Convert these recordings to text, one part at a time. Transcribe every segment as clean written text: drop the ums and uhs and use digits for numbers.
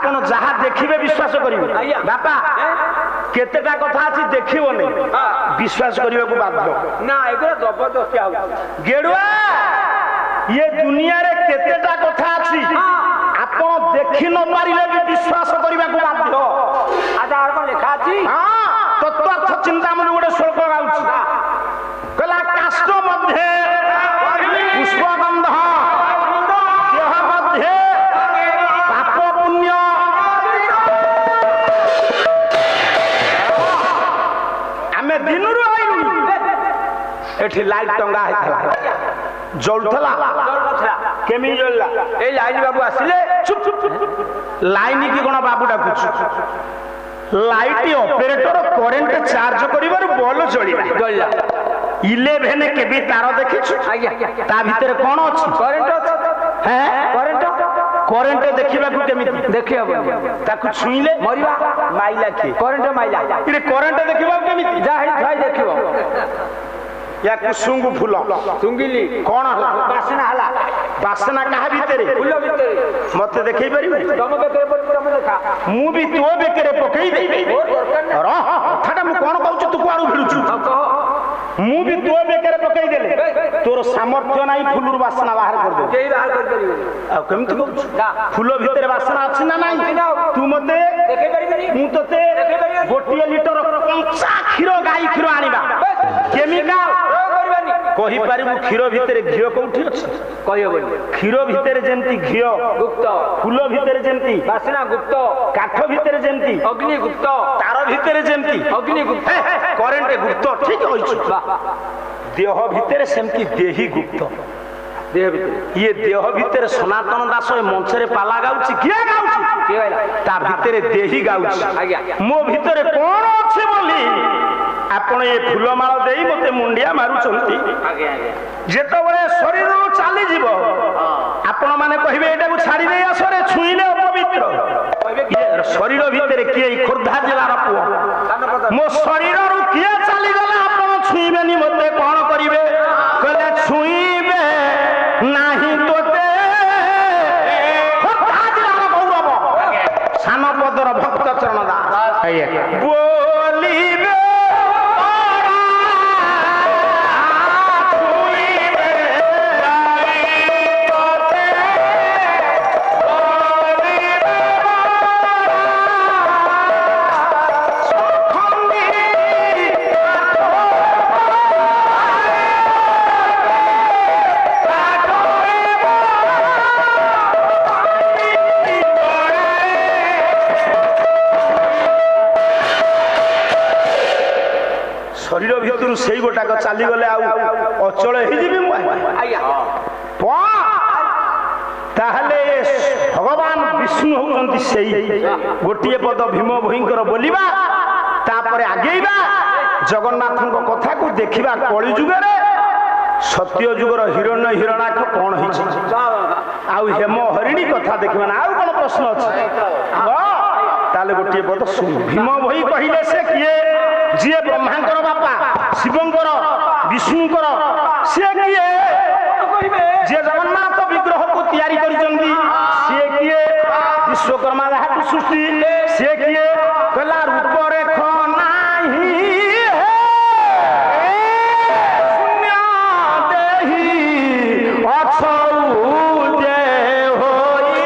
आपण जहा देखिबे विश्वास करिवे बापा केतेटा कथा अछि देखिबोनी विश्वास करबा को बाध्य ना एगो जबरदस्ती आउ गेडुआ ये दुनिया रे केतेटा कथा अछि आपण देखि न पारिले भी विश्वास करबा को बाध्य आधा आर लेखा अछि हां तत्व चिंतामणि गोटे श्लोक गाउछि कला काष्ठ मध्ये पुष्पगंध देह मध्ये पाप पुण्य आमे दिनरु आइनु एठी लाइट टंगा हैथला जलथला केमी जलला ए लाइन बाबू आसिले चुप चुप लाइन की कोन बाबू डाकुछ लाइट ऑपरेटर करंट चार्ज करिबार बॉल जळिला 11 के भी तार देखिछु ता भीतर कोन अछि करंट हैं करंट करंट देखिबा को केमिति देखि हबो ताकु छुइले मरिबा माइला के करंट माइला इरे करंट देखिबा केमिति जा है जाय देखिबो या कुसुंगु फूल सुंगिली कोन हला बासना काहा भीतरे फूल भीतर मते देखै परिबे तम बेकरे पर हम देखा मु भी तो बेकरे पकई दे रह कथाटा मु कोन कहू तू कुआरू भिडुछु मु भी तो बेकरे पकई देले तोर सामर्थ्य नाही फुलुर वासना बाहर कर दे केई बाहर कर परिबे आ केमति कहू फूल भीतर वासना अछि ना नाही तू मते देखै परिबे मु तते गोटिए लीटर कंचा क्षीर गाई क्षीर आनिबा केमिकल कहि पारिबु क्षीर भीतर घियो कोठी अछि कहि हबो क्षीर भीतर जेंती घियो गुप्त फूल भीतर जेंती वासना गुप्त काठ भीतर जेंती अग्नि गुप्त तार भीतर जेंती अग्नि गुप्त करंट गुप्त ठीक होइछु देह भीतर सेमती देही गुप्त देह भीतर ये देह भीतर सनातन दास मंचरे पाला गाउछि किया गाउछि के गाइला ता भीतर देही गाउछि आज्ञा मो भीतर कोन अछि बोली आपण ये फूलमाळ देई मते मुंडिया मारुचंती आज्ञा आज्ञा जेतबळे शरीर चाली जीव आपण माने कहिबे एटा को छाडी देई आसरे छुईले अपवित्र ये शरीर भीतर किए खुर्धा जिलार पुओ मो शरीर रु किए चाली गला आपण छुईबेनी मते कोन करिवे कहले छुईबे नाही तोते खुर्धा जिलार गौरव सानपदर भक्त चरण दास बोलिबे शरीर भीतर से गोटाक चली गले अचल भगवान विष्णु होती से गोटे पद भीम भईंकर बोलिबा तापर आगेबा जगन्नाथ कथा को देखा कली जुगे सत्य जुगर हिरण्य हिरणाक्ष कौन आउ हेम हरिणी कथा देखा ना आउ कौन प्रश्न अच्छे ताले गोटे पद शुण भीम भई कहले से किए जी ब्रह्मांकर बापा शिवंकर विष्णुकर सी किए जी जगन्नाथ विग्रह को तैयारी करिसंती सी किए विश्वकर्मा जहाँ सृष्टि सी किए कहला रूप रेख नाही शून्य देही अछौ जे होई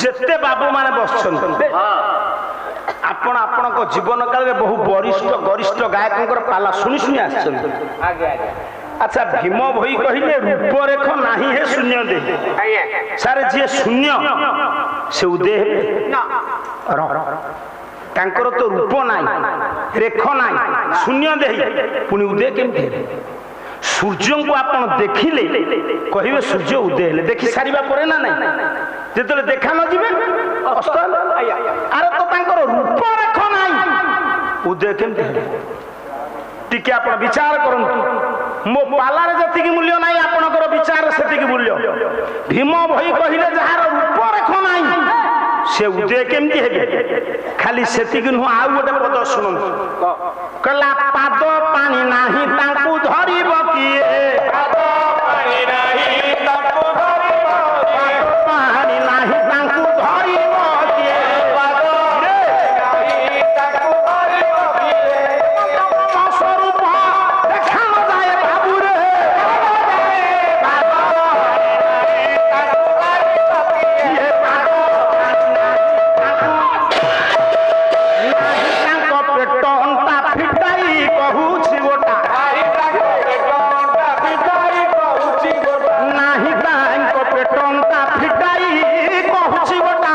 ଯେତେ ବାବୁ ମାନେ ବସିଛନ୍ତି ଆପଣ ଆପଣଙ୍କ ଜୀବନ କାଳରେ ବହୁ ବରିଷ୍ଠ ଗରିଷ୍ଠ ଗାୟକଙ୍କର ପାଲା ଶୁଣି ଶୁଣି ଆସିଛନ୍ତି। ଆଜ୍ଞା ଆଜ୍ଞା ଆଚ୍ଛା ଭୀମ ଭୋଇ କହିଲେ ରୂପରେଖ ନାହିଁ ହେ ଶୂନ୍ୟ ଦେ ଆଜ୍ଞା ସାର୍ ଯିଏ ଶୂନ୍ୟ ସେ ଉଦୟ ହେବେ ତାଙ୍କର ତ ରୂପ ନାହିଁ ରେଖ ନାହିଁ ଶୂନ୍ୟ ଦେହି ପୁଣି ଉଦୟ କେମିତି ହେବେ? ସୂର୍ଯ୍ୟଙ୍କୁ ଆପଣ ଦେଖିଲେ କହିବେ ସୂର୍ଯ୍ୟ ଉଦୟ ହେଲେ ଦେଖି ସାରିବା ପରେ ନା ନାହିଁ ଯେତେବେଳେ ଦେଖା ନ ଯିବେ ଅସ୍ତ ହେଲେ ଆରେ ତ ତାଙ୍କର ରୂପରେଖ ନାହିଁ ଉଦୟ କେମିତି ହେବେ? ଟିକେ ଆପଣ ବିଚାର କରନ୍ତୁ। ମୋ ପାଲାରେ ଯେତିକି ମୂଲ୍ୟ ନାହିଁ ଆପଣଙ୍କର ବିଚାର ସେତିକି ମୂଲ୍ୟ। ଭୀମ ଭୋଇ କହିଲେ ଯାହାର ରୂପରେଖ ନାହିଁ ସେ ଉଦୟ କେମିତି ହେବେ? ଖାଲି ସେତିକି ନୁହଁ ଆଉ ଗୋଟେ ପଦ ଶୁଣନ୍ତୁ। କହିଲା ପାଦ ପାଣି ନାହିଁ ତାଙ୍କୁ ଧରିବ କିଏ? ପାଦ ପାଣି ନାହିଁ ତାଙ୍କୁ ଧରିବ କିଏ? ପାଣି ନାହିଁ ତାଙ୍କୁ ଧରିବ କିଏ? ପାଦ ନାହିଁ ତାଙ୍କୁ ଧରିବ କିଏ? ସ୍ୱରୂପ ଦେଖା ନ ଯାଏ ବାବୁରେ ପାଦ ତାଙ୍କୁ ଧରିବ କିଏ? ପାଦ ତାଙ୍କ ପେଟ ଅଣ୍ଟା ଫିଟାଇ କହୁଛି ଗୋଟା ନାହିଁ ତାଙ୍କ ପେଟ ଅଣ୍ଟା ଫିଟାଇ କହୁଛି ଗୋଟା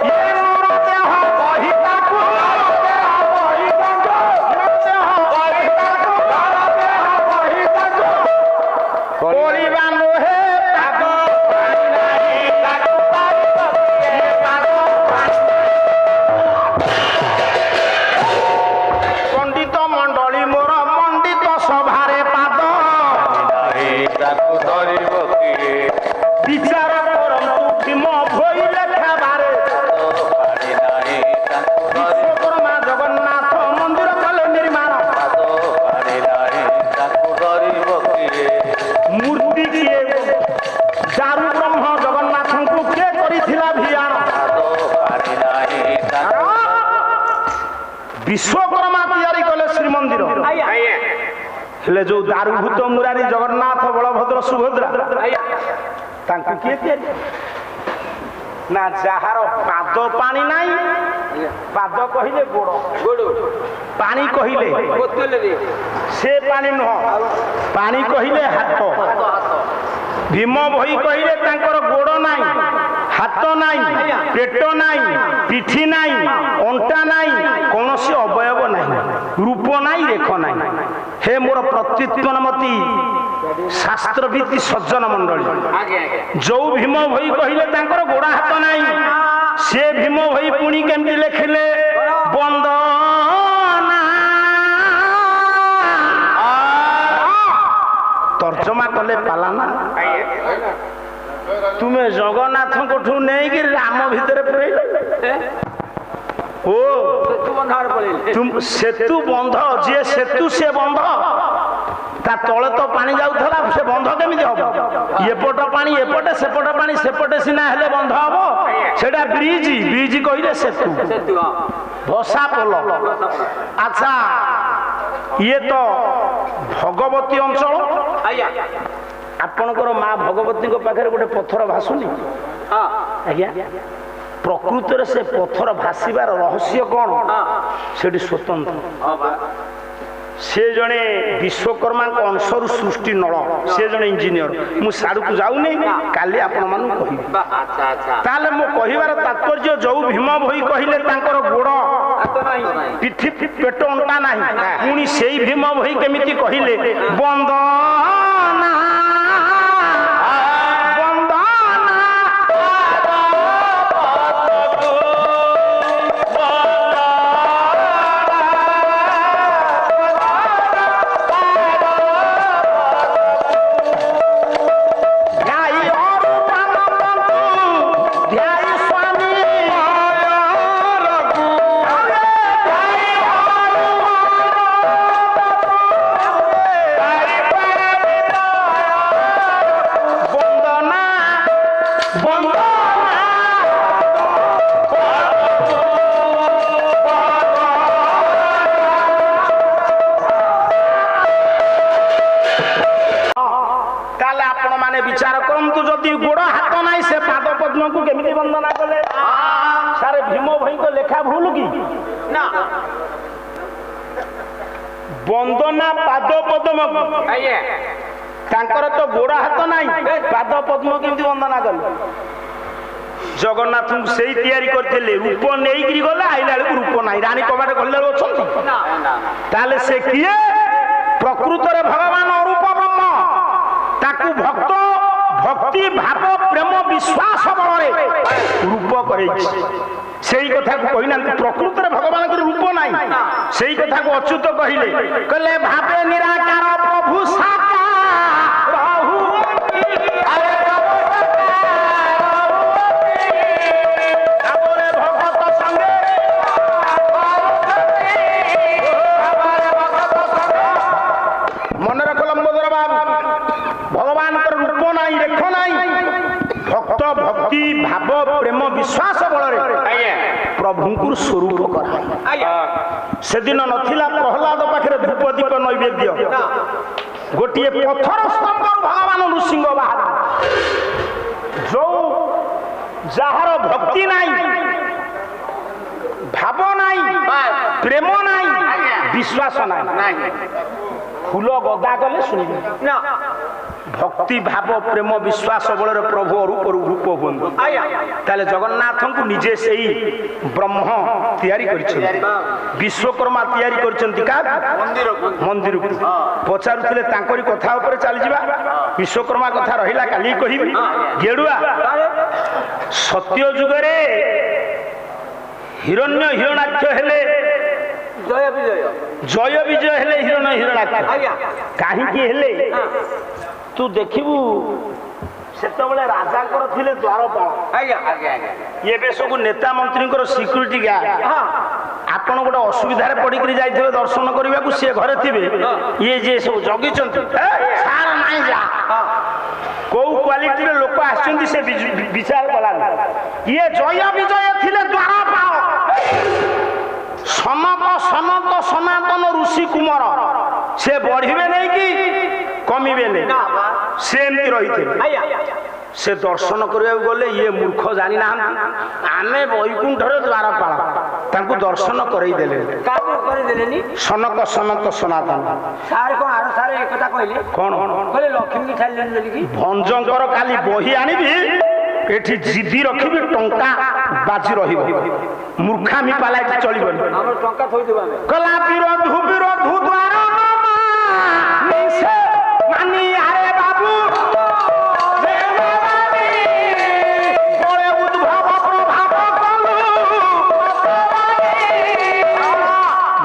ଏ ମୋର ଦେହ ବହି ତାକୁ ପଳିବା ନୁହେଁ ତାକୁ ପଣ୍ଡିତ ମଣ୍ଡଳୀ ମୋର ମଣ୍ଡିତ ସଭାରେ ପାଦ ବିଚାର କରନ୍ତୁ ଭୀମ ଭୋଇ ଲେଖାବାରେ ବିଶ୍ୱକର୍ମା ଜଗନ୍ନାଥ ମନ୍ଦିର କଲେ ନିର୍ମାଣ ମୂର୍ତ୍ତି କିଏ ଦାରୁ ବ୍ରହ୍ମ ଜଗନ୍ନାଥଙ୍କୁ କିଏ କରିଥିଲା ଭିଆଣ ବିଶ୍ୱକର୍ମା ତିଆରି କଲେ ଶ୍ରୀମନ୍ଦିର ଆଜ୍ଞା ହେଲେ ଯୋଉ ଦାରୁଭୂତ ମୁରାରୀ ଜଗନ୍ନାଥ ବଳଭଦ୍ର ସୁଭଦ୍ରା ତାଙ୍କୁ କିଏ ତିଆରି ନା ଯାହାର ପାଦ ପାଣି ନାହିଁ ପାଦ କହିଲେ ଗୋଡ଼ ଗୋଡ଼ ପାଣି କହିଲେ ବୋତଲରେ ସେ ପାଣି ନୁହଁ ପାଣି କହିଲେ ହାତ ଭୀମ ଭୋଇ କହିଲେ ତାଙ୍କର ଗୋଡ଼ ନାହିଁ ହାତ ନାହିଁ ପେଟ ନାହିଁ ପିଠି ନାହିଁ ଅଣ୍ଟା ନାହିଁ କୌଣସି ଅବୟବ ନାହିଁ ରୂପ ନାହିଁ ରେଖ ନାହିଁ। ହେ ମୋର ପ୍ରତିତ୍ୱନମତି ଶାସ୍ତ୍ରଭିତ୍ତି ସଜ୍ଜନ ମଣ୍ଡଳୀ ଆଜ୍ଞା ଆଜ୍ଞା ଯୋଉ ଭୀମ ଭୋଇ କହିଲେ ତାଙ୍କର ଗୋଡ଼ ହାତ ନାହିଁ ସେ ଭୀମ ଭୋଇ ପୁଣି କେମିତି ଲେଖିଲେ ବନ୍ଦନା ତର୍ଜମା କଲେ ପାଲାନା ତୁମେ ଜଗନ୍ନାଥଙ୍କଠୁ ନେଇକି ରାମ ଭିତରେ ପୁରେଇଲ ଓ ସେତୁ ବନ୍ଧ ଯିଏ ସେତୁ ସେ ବନ୍ଧ ତା ତଳେ ତ ପାଣି ଯାଉଥିଲା ସେ ବନ୍ଧ କେମିତି ହବ? ଏପଟ ପାଣି ଏପଟେ ସେପଟ ପାଣି ସେପଟେ ସିନା ହେଲେ ବନ୍ଧ ହବ ସେଟା ବ୍ରିଜ ବ୍ରିଜ କହିଲେ ସେତୁ ଭସା ପୋଲ। ଆଚ୍ଛା ଇଏ ତ ଭଗବତୀ ଅଞ୍ଚଳ ଆପଣଙ୍କର ମା ଭଗବତୀଙ୍କ ପାଖରେ ଗୋଟେ ପଥର ଭାସୁନି ଆଜ୍ଞା ପ୍ରକୃତରେ ସେ ପଥର ଭାସିବାର ରହସ୍ୟ କଣ ସେଠି ସ୍ୱତନ୍ତ୍ର ସେ ଜଣେ ବିଶ୍ୱକର୍ମାଙ୍କ ଅଂଶରୁ ସୃଷ୍ଟି ନଳ ସେ ଜଣେ ଇଞ୍ଜିନିୟର ମୁଁ ସାଡ଼କୁ ଯାଉନି କାଲି ଆପଣମାନଙ୍କୁ କହିବି। ତାହେଲେ ମୁଁ କହିବାର ତାତ୍ପର୍ଯ୍ୟ ଯୋଉ ଭୀମ ଭୋଇ କହିଲେ ତାଙ୍କର ଗୋଡ଼ ପିଠି ପେଟ ଅଣ୍ଟା ନାହିଁ ପୁଣି ସେଇ ଭୀମ ଭୋଇ କେମିତି କହିଲେ ବନ୍ଦନା କେମିତି ବନ୍ଦନା କଲେ? ସାରେ ଭୀମ ଭାଇଙ୍କ ଲେଖା ଭୁଲ କି? ନା ବନ୍ଦନା ପାଦ ପଦ୍ମ, ଆଜ୍ଞା ତାଙ୍କର ତ ଗୋଡ ହାତ ନାହିଁ, ପାଦ ପଦ୍ମ କେମିତି ବନ୍ଦନା କଲେ? ଜଗନ୍ନାଥଙ୍କୁ ସେଇ ତିଆରି କରିଥିଲେ, ରୂପ ନେଇକିରି ଗଲେ, ଆଇଲା ବେଳକୁ ରୂପ ନାହିଁ, ରାଣୀ କବାଟ ଗଲେ ଅଛନ୍ତି। ତାହେଲେ ସେ କିଏ? ପ୍ରକୃତରେ ଭଗବାନ ଅରୂପ ବ୍ରହ୍ମ। ତାକୁ ଭକ୍ତ ଭକ୍ତି ଭାବ ପ୍ରେମ ବିଶ୍ୱାସ ବଳରେ ରୂପ କରେଇଛି। ସେଇ କଥାକୁ କହିନାହାନ୍ତି ପ୍ରକୃତରେ ଭଗବାନଙ୍କର ରୂପ ନାହିଁ। ସେଇ କଥାକୁ ଅଚ୍ୟୁତ କହିଲେ, କହିଲେ ଭାବେ ନିରାକାର ପ୍ରଭୁ ସାକାର ରହୁ ମନେ ରଖ ଲମ୍ବୋଦର ବାବୁ, ଭଗବାନଙ୍କର ରୂପ ନାହିଁ, ରେଖ ନାହିଁ, ଭକ୍ତ ଭକ୍ତି ଭାବ ପ୍ରେମ ବିଶ୍ୱାସ ବଳରେ ପ୍ରଭୁଙ୍କୁ ସ୍ୱରୂପ କରାଏ। ସେଦିନ ନଥିଲା ପ୍ରହ୍ଲାଦ ପାଖରେ ଧୂପ ଦୀପ ନୈବେଦ୍ୟ, ଗୋଟିଏ ପଥର ସ୍ତମ୍ଭରୁ ଭଗବାନ ନୃସିଂହ ବାହାର। ଯୋଉ ଯାହାର ଭକ୍ତି ନାହିଁ, ଭାବ ନାହିଁ, ପ୍ରେମ ନାହିଁ, ବିଶ୍ୱାସ ନାହିଁ, ଫୁଲ ଗଦା କଲେ ଶୁଣିବେ। ଭକ୍ତି ଭାବ ପ୍ରେମ ବିଶ୍ୱାସ ବଳରେ ପ୍ରଭୁ ଅରୂପରୁ ରୂପ ହୁଅନ୍ତୁ। ତାହେଲେ ଜଗନ୍ନାଥଙ୍କୁ ନିଜେ ସେଇ ବ୍ରହ୍ମ ତିଆରି କରିଛନ୍ତି, ବିଶ୍ୱକର୍ମା ତିଆରି କରିଛନ୍ତି। ମନ୍ଦିରକୁ ପଚାରୁଥିଲେ, ତାଙ୍କରି କଥା ଉପରେ ଚାଲିଯିବା। ବିଶ୍ୱକର୍ମା କଥା ରହିଲା କାଲି କହିବି। ଗେଡୁଆ ସତ୍ୟ ଯୁଗରେ ହିରଣ୍ୟ ହିରଣାକ୍ଷ ହେଲେ, ଜୟ ବିଜୟ ହେଲେ ହିରଣ ହିରଣାକ୍ଷ। କାହିଁକି ହେଲେ ତୁ ଦେଖିବୁ, ସେତେବେଳେ ରାଜାଙ୍କର ଥିଲେ ଦ୍ୱାରପାଳ, ଏବେ ସବୁ ନେତା ମନ୍ତ୍ରୀଙ୍କର ସିକ୍ୟୁରିଟି ଗାର୍ଡ। ଆପଣ ଗୋଟେ ଅସୁବିଧାରେ ପଡିକିରି ଯାଇଥିବେ ଦର୍ଶନ କରିବାକୁ, ସିଏ ଘରେ ଥିବେ, ଇଏ ଯିଏ ସବୁ ଜଗିଛନ୍ତି, କୋଉ କ୍ୱାଲିଟିର ଲୋକ ଆସିଛନ୍ତି ସେ ବିଚାର କଲାନି। ଇଏ ଜୟ ବିଜୟ ଥିଲେ ଦ୍ୱାରପାଳ, ସନକ ସନତ ସନାତନ ଋଷି କୁମାର। ସେ ବଢିବେ ନାଇଁ କି କମିବେ ନାଇଁ, ସେ ଏମିତି ରହିଥିବେ। ସେ ଦର୍ଶନ କରିବାକୁ ଗଲେ ଇଏ ମୂର୍ଖ ଜାଣିନାହାନ୍ତି, ଆମେ ବୈକୁଣ୍ଠରେ ଦ୍ୱାରପାଳ, ତାଙ୍କୁ ଦର୍ଶନ କରେଇ ଦେଲେ। ସନକ ସନତ ସନାତନ କଣ ଭଞ୍ଜଙ୍କର କାଲି ବହି ଆଣିବି, ଏଠି ଜିଦି ରଖିବି, ଟଙ୍କା ବାଜି ରହିବ, ମୂର୍ଖାମି ପାଲାଇଟି ଚଳିବନି। କଲା ବିରୋଧୁ ବିରୋଧୁ ଦ୍ୱାର ମାନି ଆରେ ବାବୁ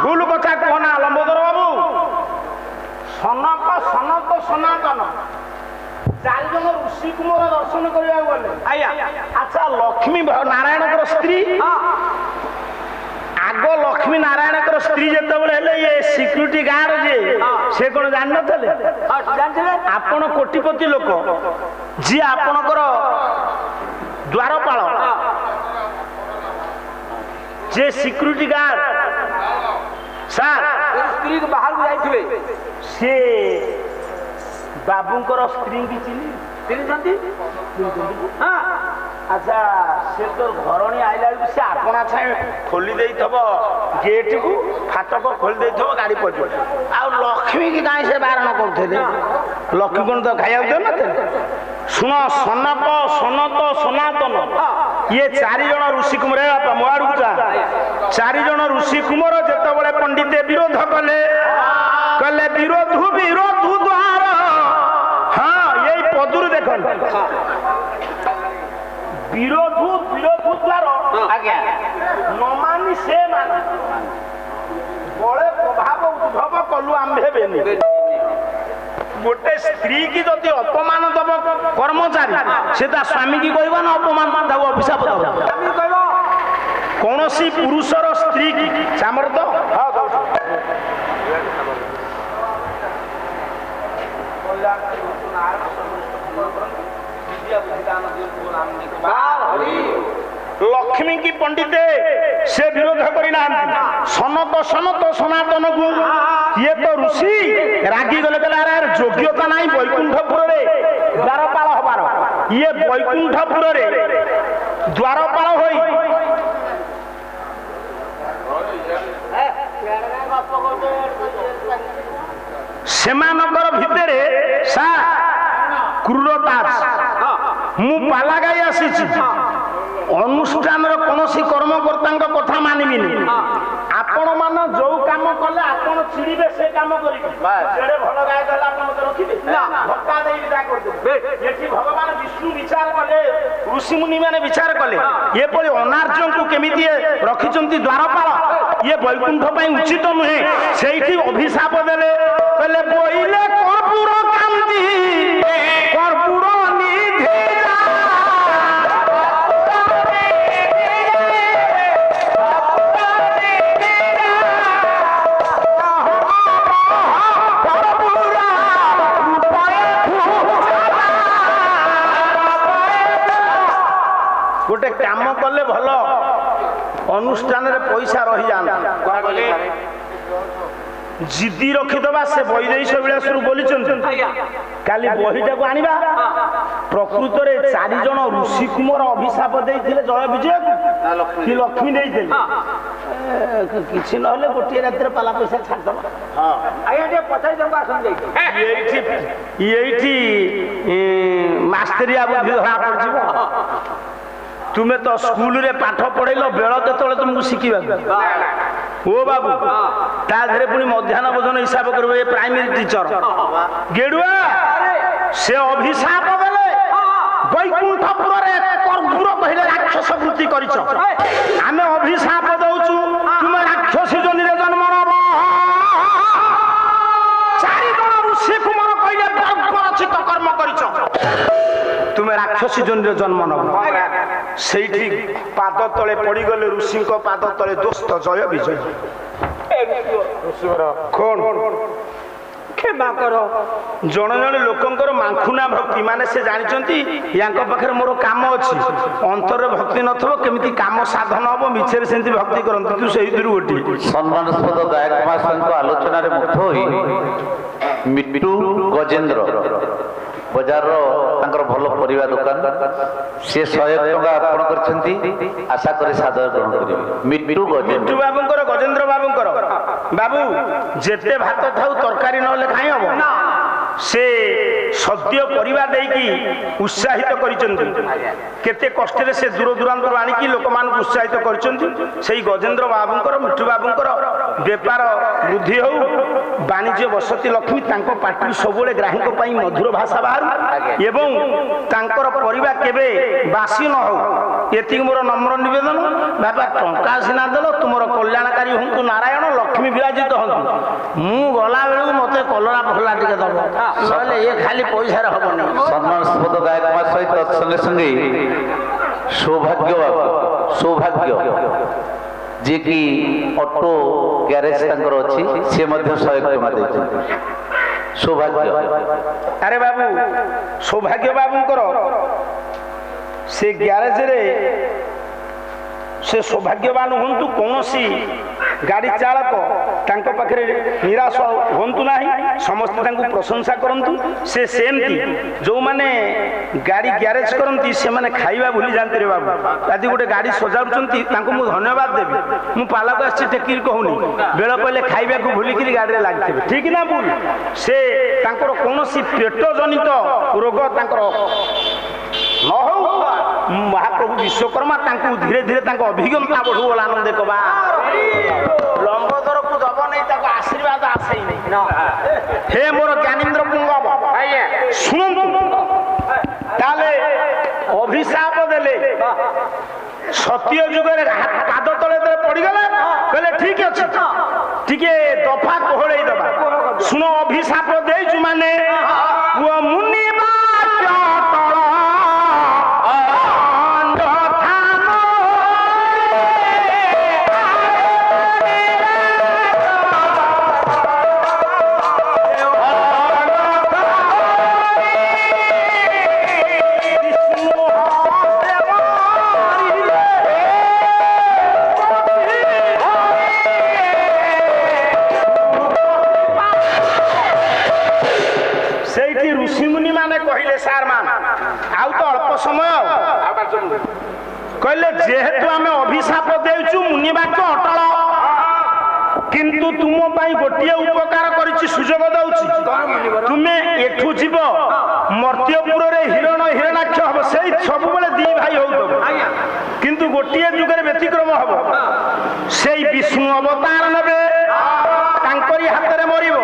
ଭୁଲ କଥା କହନା ଲମ୍ବୋଦର ବାବୁ। ସନକ ସନତ ସନାତନ 4 ଜଣ ଋଷି କୁମାର ଦର୍ଶନ କରିବାକୁ ଗଲେ। ଆଚ୍ଛା, ଲକ୍ଷ୍ମୀ ନାରାୟଣଙ୍କର ସ୍ତ୍ରୀ, ଆଗ ଲକ୍ଷ୍ମୀ ନାରାୟଣଙ୍କର ସ୍ତ୍ରୀ ଯେତେବେଳେ ହେଲେ, ଇଏ ସିକ୍ୟୁରିଟି ଗାର୍ଡ ଯିଏ, ସେ କଣ ଜାଣିନଥିଲେ? ଆପଣ କୋଟିପତି ଲୋକ, ଯିଏ ଆପଣଙ୍କର ଦ୍ୱାରପାଳ, ଯେ ସିକ୍ୟୁରିଟି ଗାର୍ଡ ସାର୍ ବାହାରକୁ ଯାଇଥିବେ, ସେ ବାବୁଙ୍କର ସ୍ତ୍ରୀ କି ଚିହ୍ନିଛନ୍ତି? ଆଚ୍ଛା, ସେ ତ ଘରଣୀ ଆଇଲା ବେଳକୁ ସେ ଆପଣା ଛାଏ ଖୋଲି ଦେଇଥିବ ଗେଟ୍କୁ, ଫାଟକ ଖୋଲି ଦେଇଥିବ, ଗାଡି ପଡ଼ିବ। ଆଉ ଲକ୍ଷ୍ମୀ କି କାହିଁ ସେ ବାରଣ କରୁଥିଲେ? ଲକ୍ଷ୍ମୀ କଣ ତ ଖାଇବାକୁ ଦେଉନଥିଲେ? ଶୁଣ, ସନକ ସନତ ସନାତନ, ଇଏ 4 ଜଣ ଋଷି କୁମାର, ମୋ ଆଡକୁ ଯା, 4 ଜଣ ଋଷି କୁମାର ଯେତେବେଳେ ପଣ୍ଡିତେ ବିରୋଧ କଲେ, କହିଲେ ବିରୋଧୁ ବିରୋଧୁ ଦ୍ୱାର। ହଁ, ଏଇ ପଦରୁ ଦେଖନ୍ତୁ, ବିରୋଧୁ ବିରୋଧୁ ଦ୍ୱାର ନ ମାନି ସେ ମାନେ ବଳେ ପ୍ରଭାବ ଉଦ୍ଭବ କଲୁ ଆମ୍ଭେବେନି। ଗୋଟେ ସ୍ତ୍ରୀ କି ଯଦି ଅପମାନ ଦବ କର୍ମଚାରୀ, ସେ ତା ସ୍ୱାମୀ କି କହିବ ନା ଅପମାନ ତାକୁ ଅଭିଶାପ ଦବ? କୌଣସି ପୁରୁଷର ସ୍ତ୍ରୀ କି ଚାମର ତ ଲକ୍ଷ୍ମୀ କି ପଣ୍ଡିତେ ସେ ବିରୋଧ କରିନାହାନ୍ତି। ସନତ ସନତ ସନାତନକୁ ଇଏ ତ ଋଷି ରାଗିଗଲେ, କହିଲେ ଆରେ ଯୋଗ୍ୟତା ନାହିଁ ବୈକୁଣ୍ଠପୁରରେ ଦ୍ୱାରପାଳ ହବାର। ଇଏ ବୈକୁଣ୍ଠପୁରରେ ଦ୍ୱାରପାଳ ହୋଇ ସେମାନଙ୍କର ଭିତରେ କ୍ରୂରତା ଅଛି। ମୁଁ ପାଲା ଗାଇ ଆସିଛି, ଅନୁଷ୍ଠାନର କୌଣସି କର୍ମକର୍ତ୍ତାଙ୍କ କଥା ମାନିବିନି। ଆପଣ ମାନେ ଯୋଉ କାମ କଲେ ଆପଣ ଚିଡ଼ିବେ, ସେ କାମ କରିବେ। ସେଡେ ଭଲ ଗାଈ ଦେଲେ ଆପଣ ମତେ ରଖିବେ ଧକ୍କା ଦେଇ ବିଦା କରିଦେବେ। ଏଠି ଭଗବାନ ବିଷ୍ଣୁ ବିଚାର କଲେ, ଋଷିମୁନି ମାନେ ବିଚାର କଲେ, ଏପରି ଅନାର୍ଯ୍ୟଙ୍କୁ କେମିତି ରଖିଛନ୍ତି ଦ୍ୱାରପାଳ, ଇଏ ବୈକୁଣ୍ଠ ପାଇଁ ଉଚିତ ନୁହେଁ। ସେଇଠି ଅଭିଶାପ ଦେଲେ, କହିଲେ ବୋଇଲେ କର୍ପୂର କାନ୍ତି କର୍ପୂର ଗୋଟେ କାମ କଲେ ଭଲ ଅନୁଷ୍ଠାନରେ ପଇସା ରହିଯାଆନ୍ତା। ଜିଦି ରଖିଦବା। ସେ ବୈଦେଶ ବିଳାସରୁ ବୋଲିଛନ୍ତି କାଲି ବହିଟାକୁ ଆଣିବା। ପ୍ରକୃତରେ 4 ଜଣ ଋଷି କୁମାର ଅଭିଶାପ ଦେଇଥିଲେ ଜୟ ବିଜୟକୁ, କି ଲକ୍ଷ୍ମୀ ଦେଇଥିଲେ। କିଛି ନହେଲେ ଗୋଟିଏ ରାତିରେ ପାଲା ପଇସା ଛାଡ଼ିଦବା। ଏଇଠି ମାଷ୍ଟରିଆ ବୁଦ୍ଧି ଧରା ପଡିଯିବ। ତୁମେ ତ ସ୍କୁଲରେ ପାଠ ପଢେଇଲ, ବେଳ କେତେବେଳେ ତୁମକୁ ଶିଖିବାକୁ? ଓ ବାବୁ, ତା ଦେହରେ ପୁଣି ମଧ୍ୟାହ୍ନ ଭୋଜନ ହିସାବ କରିବ। ଏ ପ୍ରାଇମେରୀ ଟିଚର ଗେଡୁଆ, ସେ ଅଭିଶାପ ଦେଲେ ବୈକୁଣ୍ଠପୁରରେ କର୍ପୂର କହିଲେ ରାକ୍ଷସ ବୃତ୍ତି କରିଛ। ଆମେ ଅଭିଶାପ ଦଉଛୁ, ତୁମେ ରାକ୍ଷସୀ ଯୋନିରେ ଜନ୍ମ ନବ। 4 ଜଣ ଋଷି କୁମାର କହିଲେ ବର୍ଗରଚିତ କର୍ମ କରିଛ, ତୁମେ ରାକ୍ଷସୀ ଯୋନିରେ ଜନ୍ମ ନବ। ସେଇଠି ପାଦ ତଳେ ପଡିଗଲେ ଋଷିଙ୍କ ପାଦ ତଳେ ଦୋସ୍ତ ଜୟ ବିଜୟ। କଣ କ୍ଷମା କର। ଜଣେ ଜଣେ ଲୋକଙ୍କର ମାଙ୍କୁନା ଭକ୍ତି, ମାନେ ସେ ଜାଣିଛନ୍ତି ୟାଙ୍କ ପାଖରେ ମୋର କାମ ଅଛି। ଅନ୍ତରରେ ଭକ୍ତି ନଥିବ, କେମିତି କାମ ସାଧନ ହବ, ମିଛରେ ସେମିତି ଭକ୍ତି କରନ୍ତି। ତୁ ସେଇଥିରୁ ଗୋଟିଏ। ସମ୍ମାନସ୍ପଦ ଗାୟକ ମହାଶୟଙ୍କ ଆଲୋଚନାରେ ମୁଗ୍ଧ ହୋଇ ମିଟୁ ଗଜେନ୍ଦ୍ର ବଜାରର ତାଙ୍କର ଭଲ ପରିବା ଦୋକାନ, ସେ 100 ଟଙ୍କା ଅର୍ପଣ କରିଛନ୍ତି। ଆଶା କରି ସାଦର ଗ୍ରହଣ କରିବେ। ମିଟୁ ବାବୁଙ୍କର, ଗଜେନ୍ଦ୍ର ବାବୁଙ୍କର। ବାବୁ, ଯେତେ ଭାତ ଥାଉ ତରକାରୀ ନହେଲେ ଖାଇ ହବ। ସେ ସଦ୍ୟ ପରିବା ଦେଇକି ଉତ୍ସାହିତ କରିଛନ୍ତି। କେତେ କଷ୍ଟରେ ସେ ଦୂର ଦୂରାନ୍ତରୁ ଆଣିକି ଲୋକମାନଙ୍କୁ ଉତ୍ସାହିତ କରିଛନ୍ତି। ସେଇ ଗଜେନ୍ଦ୍ର ବାବୁଙ୍କର, ମିଠୁ ବାବୁଙ୍କର ବେପାର ବୃଦ୍ଧି ହଉ, ବାଣିଜ୍ୟ ବସତି ଲକ୍ଷ୍ମୀ ତାଙ୍କ ପାଟିରୁ ସବୁବେଳେ ଗ୍ରାହକ ପାଇଁ ମଧୁର ଭାଷା ବାହାରୁ, ଏବଂ ତାଙ୍କର ପରିବା କେବେ ବାସି ନ ହଉ, ଏତିକି ମୋର ନମ୍ର ନିବେଦନ। ବାପା, ଟଙ୍କା ସିନା ଦେଲ, ତୁମର କଲ୍ୟାଣକାରୀ ହୁଅନ୍ତୁ ନାରାୟଣ, ଲକ୍ଷ୍ମୀ ବିରାଜିତ ହୁଅନ୍ତୁ। ମୁଁ ଗଲା ବେଳକୁ ମତେ କଲରା ଫଲରା ଟିକେ ଦବ, ନହେଲେ ଏ ଖାଲି ପଇସାରେ ହବନି। ସମ୍ମାନସ୍ପଦ ଗାୟକ ମହାଶୟ ତତ୍ସଙ୍ଗେ ସଙ୍ଗେ ସୌଭାଗ୍ୟ ବାବୁ, ସୌଭାଗ୍ୟ ଯିଏକି ଅଟୋ ଗ୍ୟାରେଜ ତାଙ୍କର ଅଛି, ସେ ମଧ୍ୟ 100 ଟଙ୍କା ଦେଇଛନ୍ତି। ସୌଭାଗ୍ୟ। ଆରେ ବାବୁ, ସୌଭାଗ୍ୟ ବାବୁଙ୍କର ସେ ଗ୍ୟାରେଜରେ ସେ ସୌଭାଗ୍ୟବାନ ହୁଅନ୍ତୁ। କୌଣସି ଗାଡ଼ି ଚାଳକ ତାଙ୍କ ପାଖରେ ନିରାଶ ହୁଅନ୍ତୁ ନାହିଁ, ସମସ୍ତେ ତାଙ୍କୁ ପ୍ରଶଂସା କରନ୍ତୁ। ସେ ସେମିତି ଯେଉଁମାନେ ଗାଡ଼ି ଗ୍ୟାରେଜ କରନ୍ତି ସେମାନେ ଖାଇବା ଭୁଲି ଯାଆନ୍ତି। ରେ ବାବୁ, ଆଜି ଗୋଟେ ଗାଡ଼ି ସଜାଡୁଛନ୍ତି, ତାଙ୍କୁ ମୁଁ ଧନ୍ୟବାଦ ଦେବି। ମୁଁ ପାଲାକୁ ଆସିଛି ଟେକିରି କହୁନି, ବେଳ ପଇଲେ ଖାଇବାକୁ ଭୁଲିକିରି ଗାଡ଼ିରେ ଲାଗିଥିବେ। ଠିକ ନା ଭୁଲ? ସେ ତାଙ୍କର କୌଣସି ପେଟ ଜନିତ ରୋଗ ତାଙ୍କର ନ ହଉ, ମହାପ୍ରଭୁ ବିଶ୍ୱକର୍ମା ତାଙ୍କୁ ଧୀରେ ଧୀରେ ତାଙ୍କ ଅଭିଜ୍ଞତା ବଢୁ ବୋଲି ଆନନ୍ଦ କବା। ଲମ୍ବୋଦରକୁ ଦବ ନେଇ, ତାକୁ ଆଶୀର୍ବାଦ ଆସେଇ ନେଇ। ହେ ମୋର ଜ୍ଞାନେନ୍ଦ୍ର ପୁଙ୍ଗବ, ଶୁଣନ୍ତୁ। ତାହେଲେ ଅଭିଶାପ ଦେଲେ, ସତ୍ୟ ଯୁଗରେ ପାଦ ତଳେ ତଳେ ପଡିଗଲେ, କହିଲେ ଠିକ ଅଛି, ଟିକେ ଦଫା କୋହଳେଇ ଦବା। ଶୁଣ, ଅଭିଶାପ ଦେଇଛୁ ମାନେ ପୁଅ ମୁନି ऋषिमुनि माने कहले सार मान आउ तो अल्प ସମୟ କହିଲେ ଯେହେତୁ ଆମେ ଅଭିଶାପ ଦେଉଛୁ ମୁନିବାକ୍ୟ ଅଟଳ, କିନ୍ତୁ ତୁମ ପାଇଁ ଗୋଟିଏ ଉପକାର କରିଛି, ସୁଯୋଗ ଦଉଛି। ତୁମେ ଏଠୁ ଯିବ ମର୍ତ୍ତ୍ୟପୁରରେ ହିରଣ ହିରଣାକ୍ଷ ହବ, ସେଇ ସବୁବେଳେ ଦି ଭାଇ ହଉଥିବ, କିନ୍ତୁ ଗୋଟିଏ ଯୁଗରେ ବ୍ୟତିକ୍ରମ ହବ। ସେଇ ବିଷ୍ଣୁ ଅବତାର ନେବେ, ତାଙ୍କରି ହାତରେ ମରିବ।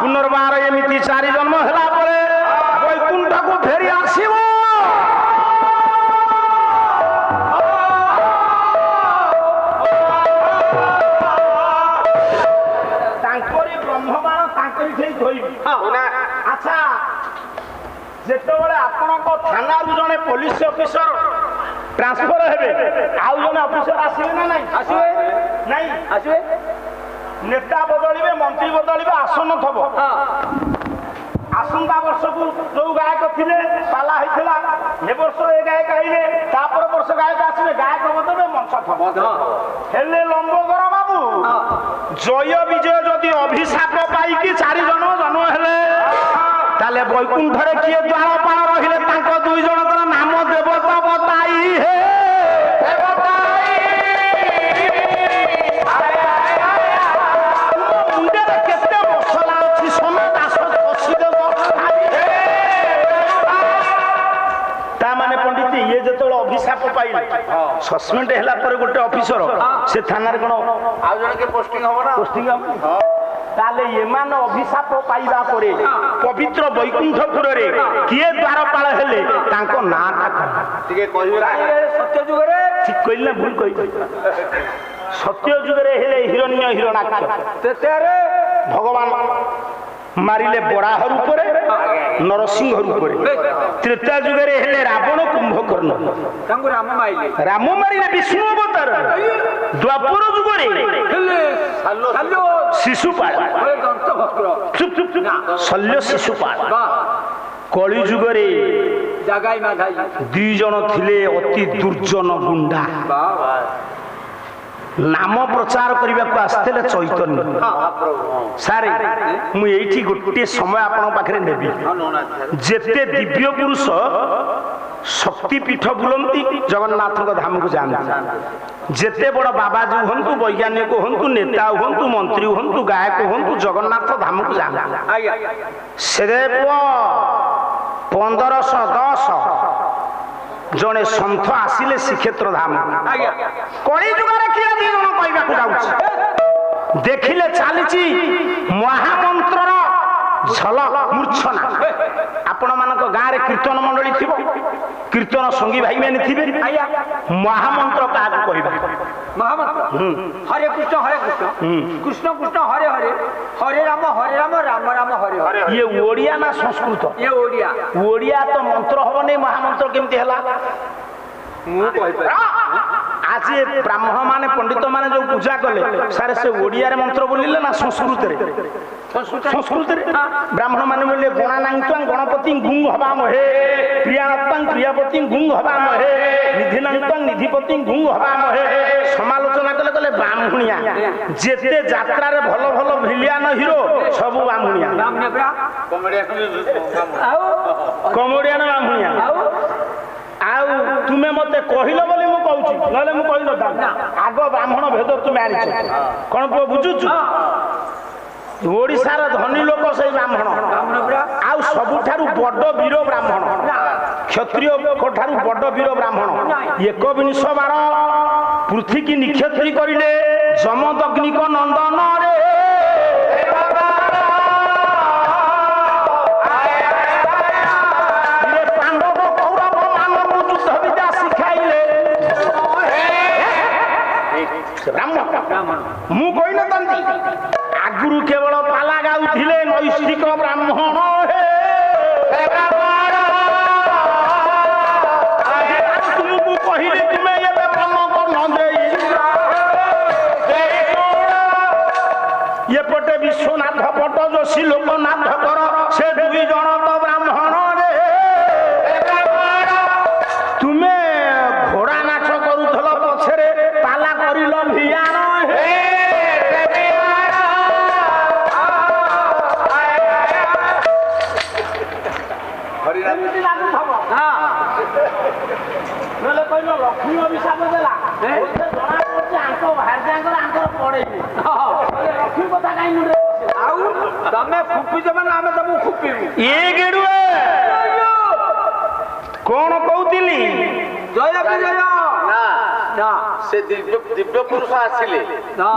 ପୁନର୍ବାର ଏମିତି 4 ଜନ୍ମ ହେଲା ପରେ ବୈକୁଣ୍ଠକୁ ଫେରି ଆସିବ। ତାଙ୍କରି ବ୍ରହ୍ମବାଣ ତାଙ୍କରି ସେଇ ଧୋଇବି। ଆଚ୍ଛା, ଯେତେବେଳେ ଆପଣଙ୍କ ଥାନାରୁ ଜଣେ ପୋଲିସ ଅଫିସର ଟ୍ରାନ୍ସଫର ହେବେ, ଆଉ ଜଣେ ଅଫିସର ଆସିବେ ନା ନାଇଁ? ଆସିବେ ନାଇଁ? ଆସିବେ। ନେତା ବଦଳିବେ, ମନ୍ତ୍ରୀ ବଦଳିବେ, ଆସନ ଥବ। ଆସନ୍ତା ବର୍ଷକୁ ଯୋଉ ଗାୟକ ଥିଲେ ପାଲା ହେଇଥିଲା, ଏ ବର୍ଷ ଏ ଗାୟକ ଆଇଲେ, ତାପରେ ବର୍ଷ ଗାୟକ ଆସିବେ, ଗାୟକ ବଦଳିବେ, ମଞ୍ଚ ଥବ। ହେଲେ ଲମ୍ବୋଦର ବାବୁ, ଜୟ ବିଜୟ ଯଦି ଅଭିଶାପ ପାଇକି 4 ଜଣ ଜନ୍ମ ହେଲେ, ତାହେଲେ ବୈକୁଣ୍ଠରେ କିଏ ଦ୍ୱାରପାଳ ରହିଲେ? ତାଙ୍କ 2 ଜଣଙ୍କର ନାମ ଦେବତା ବତାଇ ହେ ମୁଣ୍ଡରେ କେତେ ମସଲା ଅଛି, ସମେତ ଆସ କଷିଦେବ। ତା ମାନେ ପଣ୍ଡିତ, ଇଏ ଯେତେବେଳେ ଅଭିଶାପ ପାଇଲେ, ସସ୍ପେଣ୍ଡ ହେଲା ପରେ ଗୋଟେ ଅଫିସର ସେ ଥାନାରେ କଣ ଆଉ ଜଣେ କିଏ ପୋଷ୍ଟିଂ ହବ ନା? ପୋଷ୍ଟିଂ ହବ? ତାହେଲେ ଏମାନେ ଅଭିଶାପ ପାଇବା ପରେ ପବିତ୍ର ବୈକୁଣ୍ଠପୁରରେ କିଏ ଦ୍ୱାରପାଳ ହେଲେ, ତାଙ୍କ ନାଁଟା ଟିକେ କହିବେ ନା? ସତ୍ୟ ଯୁଗରେ ଠିକ କହିଲି ନା ଭୁଲ କହିଲି? ସତ୍ୟ ଯୁଗରେ ହେଲେ ହିରଣ୍ୟ ହିରଣାକ୍ଷ, ତେତେରେ ଭଗବାନ ମାରିଲେ ବରାହ ରୂପରେ, ନରସିଂହ ରୂପରେ। ତ୍ରେତା ଯୁଗରେ ହେଲେ ରାବଣ କୁମ୍ଭକର୍ଣ୍ଣ, ତାଙ୍କୁ ରାମ ମାଇଲେ, ରାମ ମାରିଲେ ବିଷ୍ଣୁ ଅବତାର। ଦ୍ୱାପର ଯୁଗରେ ଶିଶୁପାଳ, ଶଲ୍ୟ ଶିଶୁପାଳ। କଳି ଯୁଗରେ ଜାଗାଇ ମାଧାଇ 2 ଜଣ ଥିଲେ ଅତି ଦୁର୍ଜନ ଗୁଣ୍ଡା, ନାମ ପ୍ରଚାର କରିବାକୁ ଆସିଥିଲେ ଚୈତନ୍ୟ। ସାରେ, ମୁଁ ଏଇଠି ଗୋଟିଏ ସମୟ ଆପଣଙ୍କ ପାଖରେ ନେବି। ଯେତେ ଦିବ୍ୟ ପୁରୁଷ ଶକ୍ତିପୀଠ ବୁଲନ୍ତି, ଜଗନ୍ନାଥଙ୍କ ଧାମକୁ ଯାଆନ୍ତି, ଯେତେ ବଡ଼ ବାବାଜୀ ହୁଅନ୍ତୁ, ବୈଜ୍ଞାନିକ ହୁଅନ୍ତୁ, ନେତା ହୁଅନ୍ତୁ, ମନ୍ତ୍ରୀ ହୁଅନ୍ତୁ, ଗାୟକ ହୁଅନ୍ତୁ, ଜଗନ୍ନାଥ ଧାମକୁ ଯାଆନ୍ତି। ସେ 1510 ଜଣେ ସନ୍ଥ ଆସିଲେ ଶ୍ରୀକ୍ଷେତ୍ର ଧାମ। କଳି ଯୁଗରେ କିଏ 2 ଜଣ କହିବାକୁ ଯାଉଛି? ଦେଖିଲେ ଚାଲିଛି ମହାମନ୍ତ୍ରର ଝଲକ ମୂର୍ଚ୍ଛନା। ଆପଣ ମାନଙ୍କ ଗାଁରେ କୀର୍ତ୍ତନ ମଣ୍ଡଳୀ ଥିବ, କୀର୍ତ୍ତନ ସଙ୍ଗୀ ଭାଇମାନେ ଥିବେ। ମହାମନ୍ତ୍ର କାହାକୁ କହିବା? ମହାମନ୍ତ୍ର ହରେ କୃଷ୍ଣ କୃଷ୍ଣ କୃଷ୍ଣ ହରେ ହରେ, ହରେ ରାମ ରାମ ରାମ ହରେ ହରେ। ଇଏ ଓଡ଼ିଆ ନା ସଂସ୍କୃତ? ଇଏ ଓଡ଼ିଆ। ଓଡ଼ିଆ ତ ମନ୍ତ୍ର ହବନି, ମହାମନ୍ତ୍ର କେମିତି ହେଲା? ମୁଁ କହିପାରିବି। ଆଜି ବ୍ରାହ୍ମଣ ମାନେ ପଣ୍ଡିତ ମାନେ ଯୋଉ ପୂଜା କଲେ, ସାରେ ସେ ଓଡ଼ିଆରେ ମନ୍ତ୍ର ବୋଲିଲେ ନା ସଂସ୍କୃତରେ? ସଂସ୍କୃତରେ। ବ୍ରାହ୍ମଣ ମାନେ ବୋଲିଲେ ଗଣାନାଙ୍ଗ ଗଣପତି ଗୁଙ୍ଗ ହବା ମହେ, ପ୍ରିୟାନାତ୍ତାଂ ପ୍ରିୟାପତି ଗୁଙ୍ଗ ହବା ମହେ, ନିଧିନାଙ୍ଗ ନିଧିପତି ଗୁଙ୍ଗ ହବା ମହେ। ସମାଲୋଚନା କଲେ କଲେ ବ୍ରାହ୍ମଣିଆ। ଯେତେ ଯାତ୍ରାରେ ଭଲ ଭଲ ଭିଲିଆନ ହିରୋ ସବୁ ବ୍ରାହ୍ମଣିଆ, କମେଡ଼ିଆନ ବ୍ରାହ୍ମଣିଆ। ଆଉ ତୁମେ ମତେ କହିଲ ବୋଲି ମୁଁ କହୁଛି, ନହେଲେ ମୁଁ କହିନଥାନ୍ତି। ଆଗ ବ୍ରାହ୍ମଣ ଭେଦ ତୁମେ ଆଣିଛ। କଣ ପୁଅ ବୁଝୁଛୁ? ଓଡ଼ିଶାର ଧନୀ ଲୋକ ସେଇ ବ୍ରାହ୍ମଣ, ଆଉ ସବୁଠାରୁ ବଡ ବୀର ବ୍ରାହ୍ମଣ, କ୍ଷତ୍ରିୟଙ୍କ ଠାରୁ ବଡ ବୀର ବ୍ରାହ୍ମଣ। 21 ପୃଥିବୀ ନିକ୍ଷତ୍ରୀ କରିଲେ ଯମଦଗ୍ନିକ ନନ୍ଦନରେ। ମୁଁ କହିନଥାନ୍ତି, ଆଗରୁ କେବଳ ପାଲା ଗାଉଥିଲେ ନୈଷ୍ଠିକ ବ୍ରାହ୍ମଣ। ତୁମକୁ କହିଲେ ତୁମେ ଏବେ ମନ କର୍ଣ୍ଣ ଦେଇ, ଏପଟେ ବିଶ୍ୱନାଥ ପଟ ଯୋଶୀ ଲୋକନାଥ କର, ସେ 2 ଜଣ ତ ବ୍ରାହ୍ମଣ ରେ। ତୁମେ ଘୋଡ଼ା ନାଚ କରୁଥିଲ ପଛରେ, ପାଲା କରିଲ ଭିଆଣ। ନହେଲେ କହିଲ ଲକ୍ଷ୍ମୀ ଅଭିଶାପ ଦେଲା ଜଣା ପଡୁଛି ଆଙ୍କ ଭାର୍ଯ୍ୟାଙ୍କର ଆଙ୍କର ପଡେଇନି ଲକ୍ଷ୍ମୀ କଥା କାହିଁ ମୁଣ୍ଡରେ ଆଉ ତମେ ଫୁପୁଛ ମାନେ ଆମେ ତମକୁ ଫୁପିବୁ। ଏ ଗେଡୁଏ କଣ କହୁଥିଲି? ଜୟ ବିଜୟ ନା ସେ ଦିବ୍ୟ ପୁରୁଷ ଆସିଲେ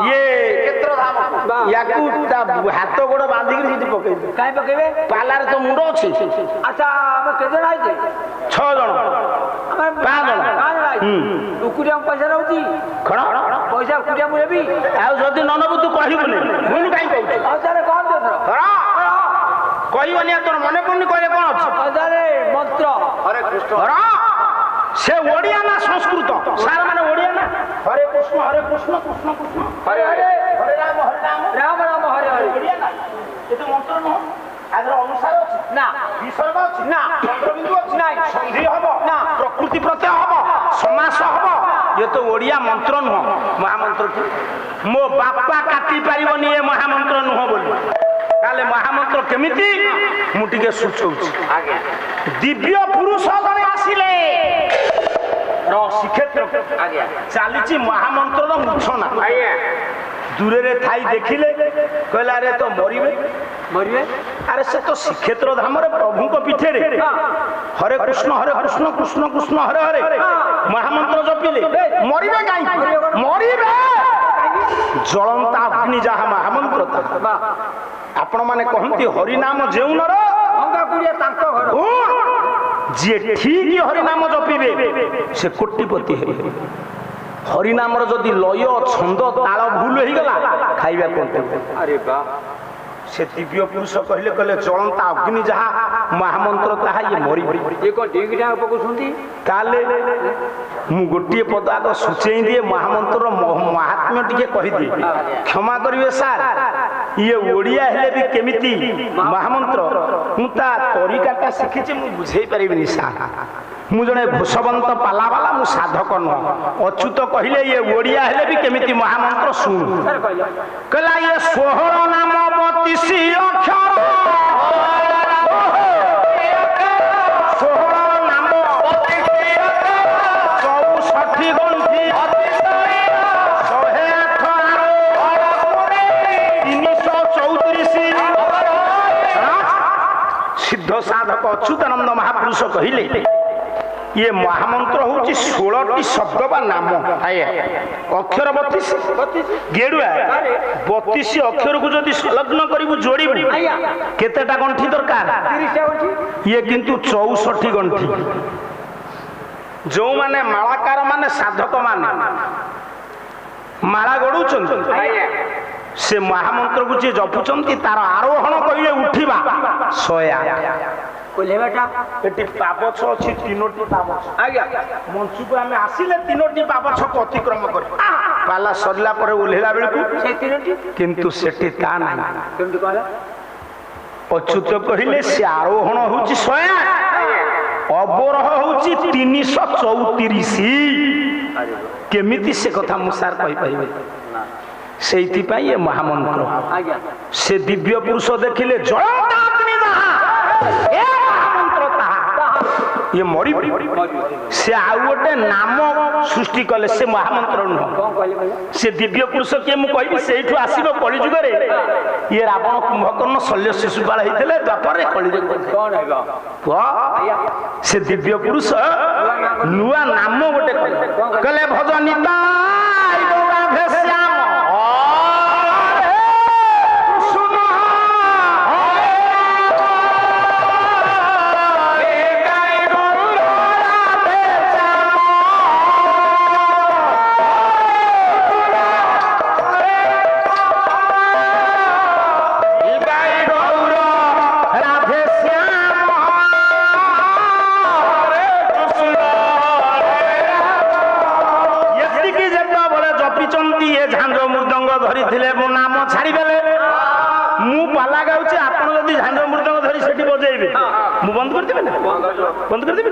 ଇଏ କ୍ଷେତ୍ରଧାମକୁ ୟାକୁ ତା ହାତ ଗୋଡ ବାନ୍ଧିକି ସେଠି ପକେଇବେ। କାହିଁ ପକେଇବେ? ପାଲାରେ ତ ମୁଣ୍ଡ ଅଛି। ଆଚ୍ଛା ଆମେ କେତେ ଜଣ ଆଇଛେ? 6 ଜଣ ଆମେ 5 ଜଣ। ଉକୁରିଆ ପଇସା ରହୁଛି କଣ ପଇସା ଉକୁରିଆ ମୁଁ ନେବି। ଆଉ ଯଦି ନ ନବୁ ତୁ କହିବୁନି ମୁଁ କାହିଁ କହୁଛୁ ଆଉ ତାହେଲେ କଣ ଦେବ? କହିବନି ଆଉ ତୋର ମନେ ପଡୁନି କହିଲେ କଣ ଅଛି? ଆଉ ତାହେଲେ ମନ୍ତ୍ର ହରେ କୃଷ୍ଣ ସେ ଓଡିଆ ନା ସଂସ୍କୃତ? ସାର୍ ମାନେ ଓଡିଆ ନା? ହରେ କୃଷ୍ଣ କୃଷ୍ଣ କୃଷ୍ଣ ହରେ ହରେ ହରେ ରାମ ରାମ ରାମ ହରେ ହରେ। ଓଡିଆ ନା? ଏତେ ମନ୍ତ୍ର ନୁହଁ। ଆದ್ರ ଅନୁସାର ଅଛି ନା ବିସର୍ଗ ଅଛି ନା ଚନ୍ଦ୍ରବିନ୍ଦୁ ଅଛି ନା ସନ୍ଧି ହବ ନା ପ୍ରକୃତି ପ୍ରତ୍ୟୟ ହବ ସମାସ ହବ। ଇଏ ତ ଓଡିଆ ମନ୍ତ୍ର ନୁହଁ। ମହାମନ୍ତ୍ର ମୋ ବାପା କାଟି ପାରିବନି ଏ ମହାମନ୍ତ୍ର ନୁହଁ ବୋଲି। ତାହେଲେ ମହାମନ୍ତ୍ର କେମିତି ମୁଁ ଟିକେ ସୂଚଉଛି। ଦିବ୍ୟ ପୁରୁଷ ଜଣେ ଆସିଲେ ଶ୍ରୀକ୍ଷେତ୍ର ଚାଲିଛି ମହାମନ୍ତ୍ରର ମୂର୍ଚ୍ଛନା। ଦୂରରେ ଥାଇ ଦେଖିଲେ କହିଲେ ଆରେ ତ ମରିବେ ମରିବେ। ଆରେ ସେ ତ ଶ୍ରୀକ୍ଷେତ୍ର ଧାମରେ ପ୍ରଭୁଙ୍କ ପିଠରେ ହରେ କୃଷ୍ଣ କୃଷ୍ଣ କୃଷ୍ଣ ହରେ ହରେ ମହାମନ୍ତ୍ର ଜପିଲେ ମରିବେ କାହିଁକି? ମରିବେ ଜଳନ୍ତା ଅଗ୍ନି ଯାହା ମହାମନ୍ତ୍ର ତାହା। ଆପଣ ମାନେ କହନ୍ତି ହରିନାମ ଯେଉଁ ନର ତାଙ୍କ ଘର ଯିଏ ଠିକ ହରିନାମ ଜପିବେ ସେ କୋଟିପତି ହେବେ। ହରିନାମର ଯଦି ଲୟ ଛନ୍ଦ ତାଳ ଭୁଲ ହେଇଗଲା ଖାଇବା କଣ? ଆରେ ବା ସେ ଦିବ୍ୟ ପୁରୁଷ କହିଲେ ଜଳନ୍ତା ଅଗ୍ନି ଯାହା ମହାମନ୍ତ୍ର ତାହା ଇଏ ମରିବେ। ଇଏ କଣ ଡିଙ୍ଗିଟା ପକଉଛନ୍ତି? ତାହେଲେ ମୁଁ ଗୋଟିଏ ପଦ ଆଗ ସୂଚେଇ ଦିଏ ମହାମନ୍ତ୍ରର ମହାତ୍ମ୍ୟ ଟିକେ କହିଦିଏ। କ୍ଷମା କରିବେ ସାର୍ ଇଏ ଓଡିଆ ହେଲେ ବି କେମିତି ମହାମନ୍ତ୍ର ମୁଁ ତା ତରିକାଟା ଶିଖିଛି ମୁଁ ବୁଝେଇ ପାରିବିନି ସାର୍। ମୁଁ ଜଣେ ଘୋଷବନ୍ତ ପାଲାବାଲା ମୁଁ ସାଧକ ନୁହଁ। ଅଚ୍ୟୁତ କହିଲେ ଇଏ ଓଡିଆ ହେଲେ ବି କେମିତି ମହାମନ୍ତ୍ର ଶୁଣୁ। କହିଲା ଇଏ 16 ନାମ 32 ଅକ୍ଷର 16 ନାମ 64 ଗଣ୍ଠି 334 ସିଦ୍ଧ ସାଧକ ଅଚ୍ୟୁତାନନ୍ଦ ମହାପୁରୁଷ କହିଲେ ये महामंत्र हूँ 16टी शब्द बा नाम अक्षर 32 गेड़ुआ 32 अक्षर को जदि संलग्न करू जोड़ू केतेटा गंठी दरकार ये किंतु 64 गंठी। जो माने मालाकार माने साधक माने माला गड़ुचन से महामंत्र को जी जपुचंती तार आरोहण करिले उठिबा 108 पाबछ अछि 3टी पाबछ आज्ञा मंचू को आमे आसिले 3टी पाबछ को अतिक्रम करी पाला सरला पर ओलेला बेलकु से 3टी किंतु सेठी ता नाही केमति कहला अच्युत कहिले से आरोहण होछि 108 अवरोह होछि 334 केमिति से कथा मु सार कहि परिबे सेइति पई ये महामंत्र आज्ञा से दिव्य पुरुष देखिले जळता अग्नि जहा ए महामंत्र ताहा ये मरि से आउ गोटे नाम सृष्टि कले से महामंत्र न से दिव्य पुरुष के मु कहबी सेठु आसीबो कलि जुग रे ये रावण कुंभकर्ण शल्य शिशुपाल हेतिले द्वापर रे कलि जुग कोन हेबा से दिव्य पुरुष नुआ नाम गोटे कले भजनिता गौरा भेश्याम बंद कर देबे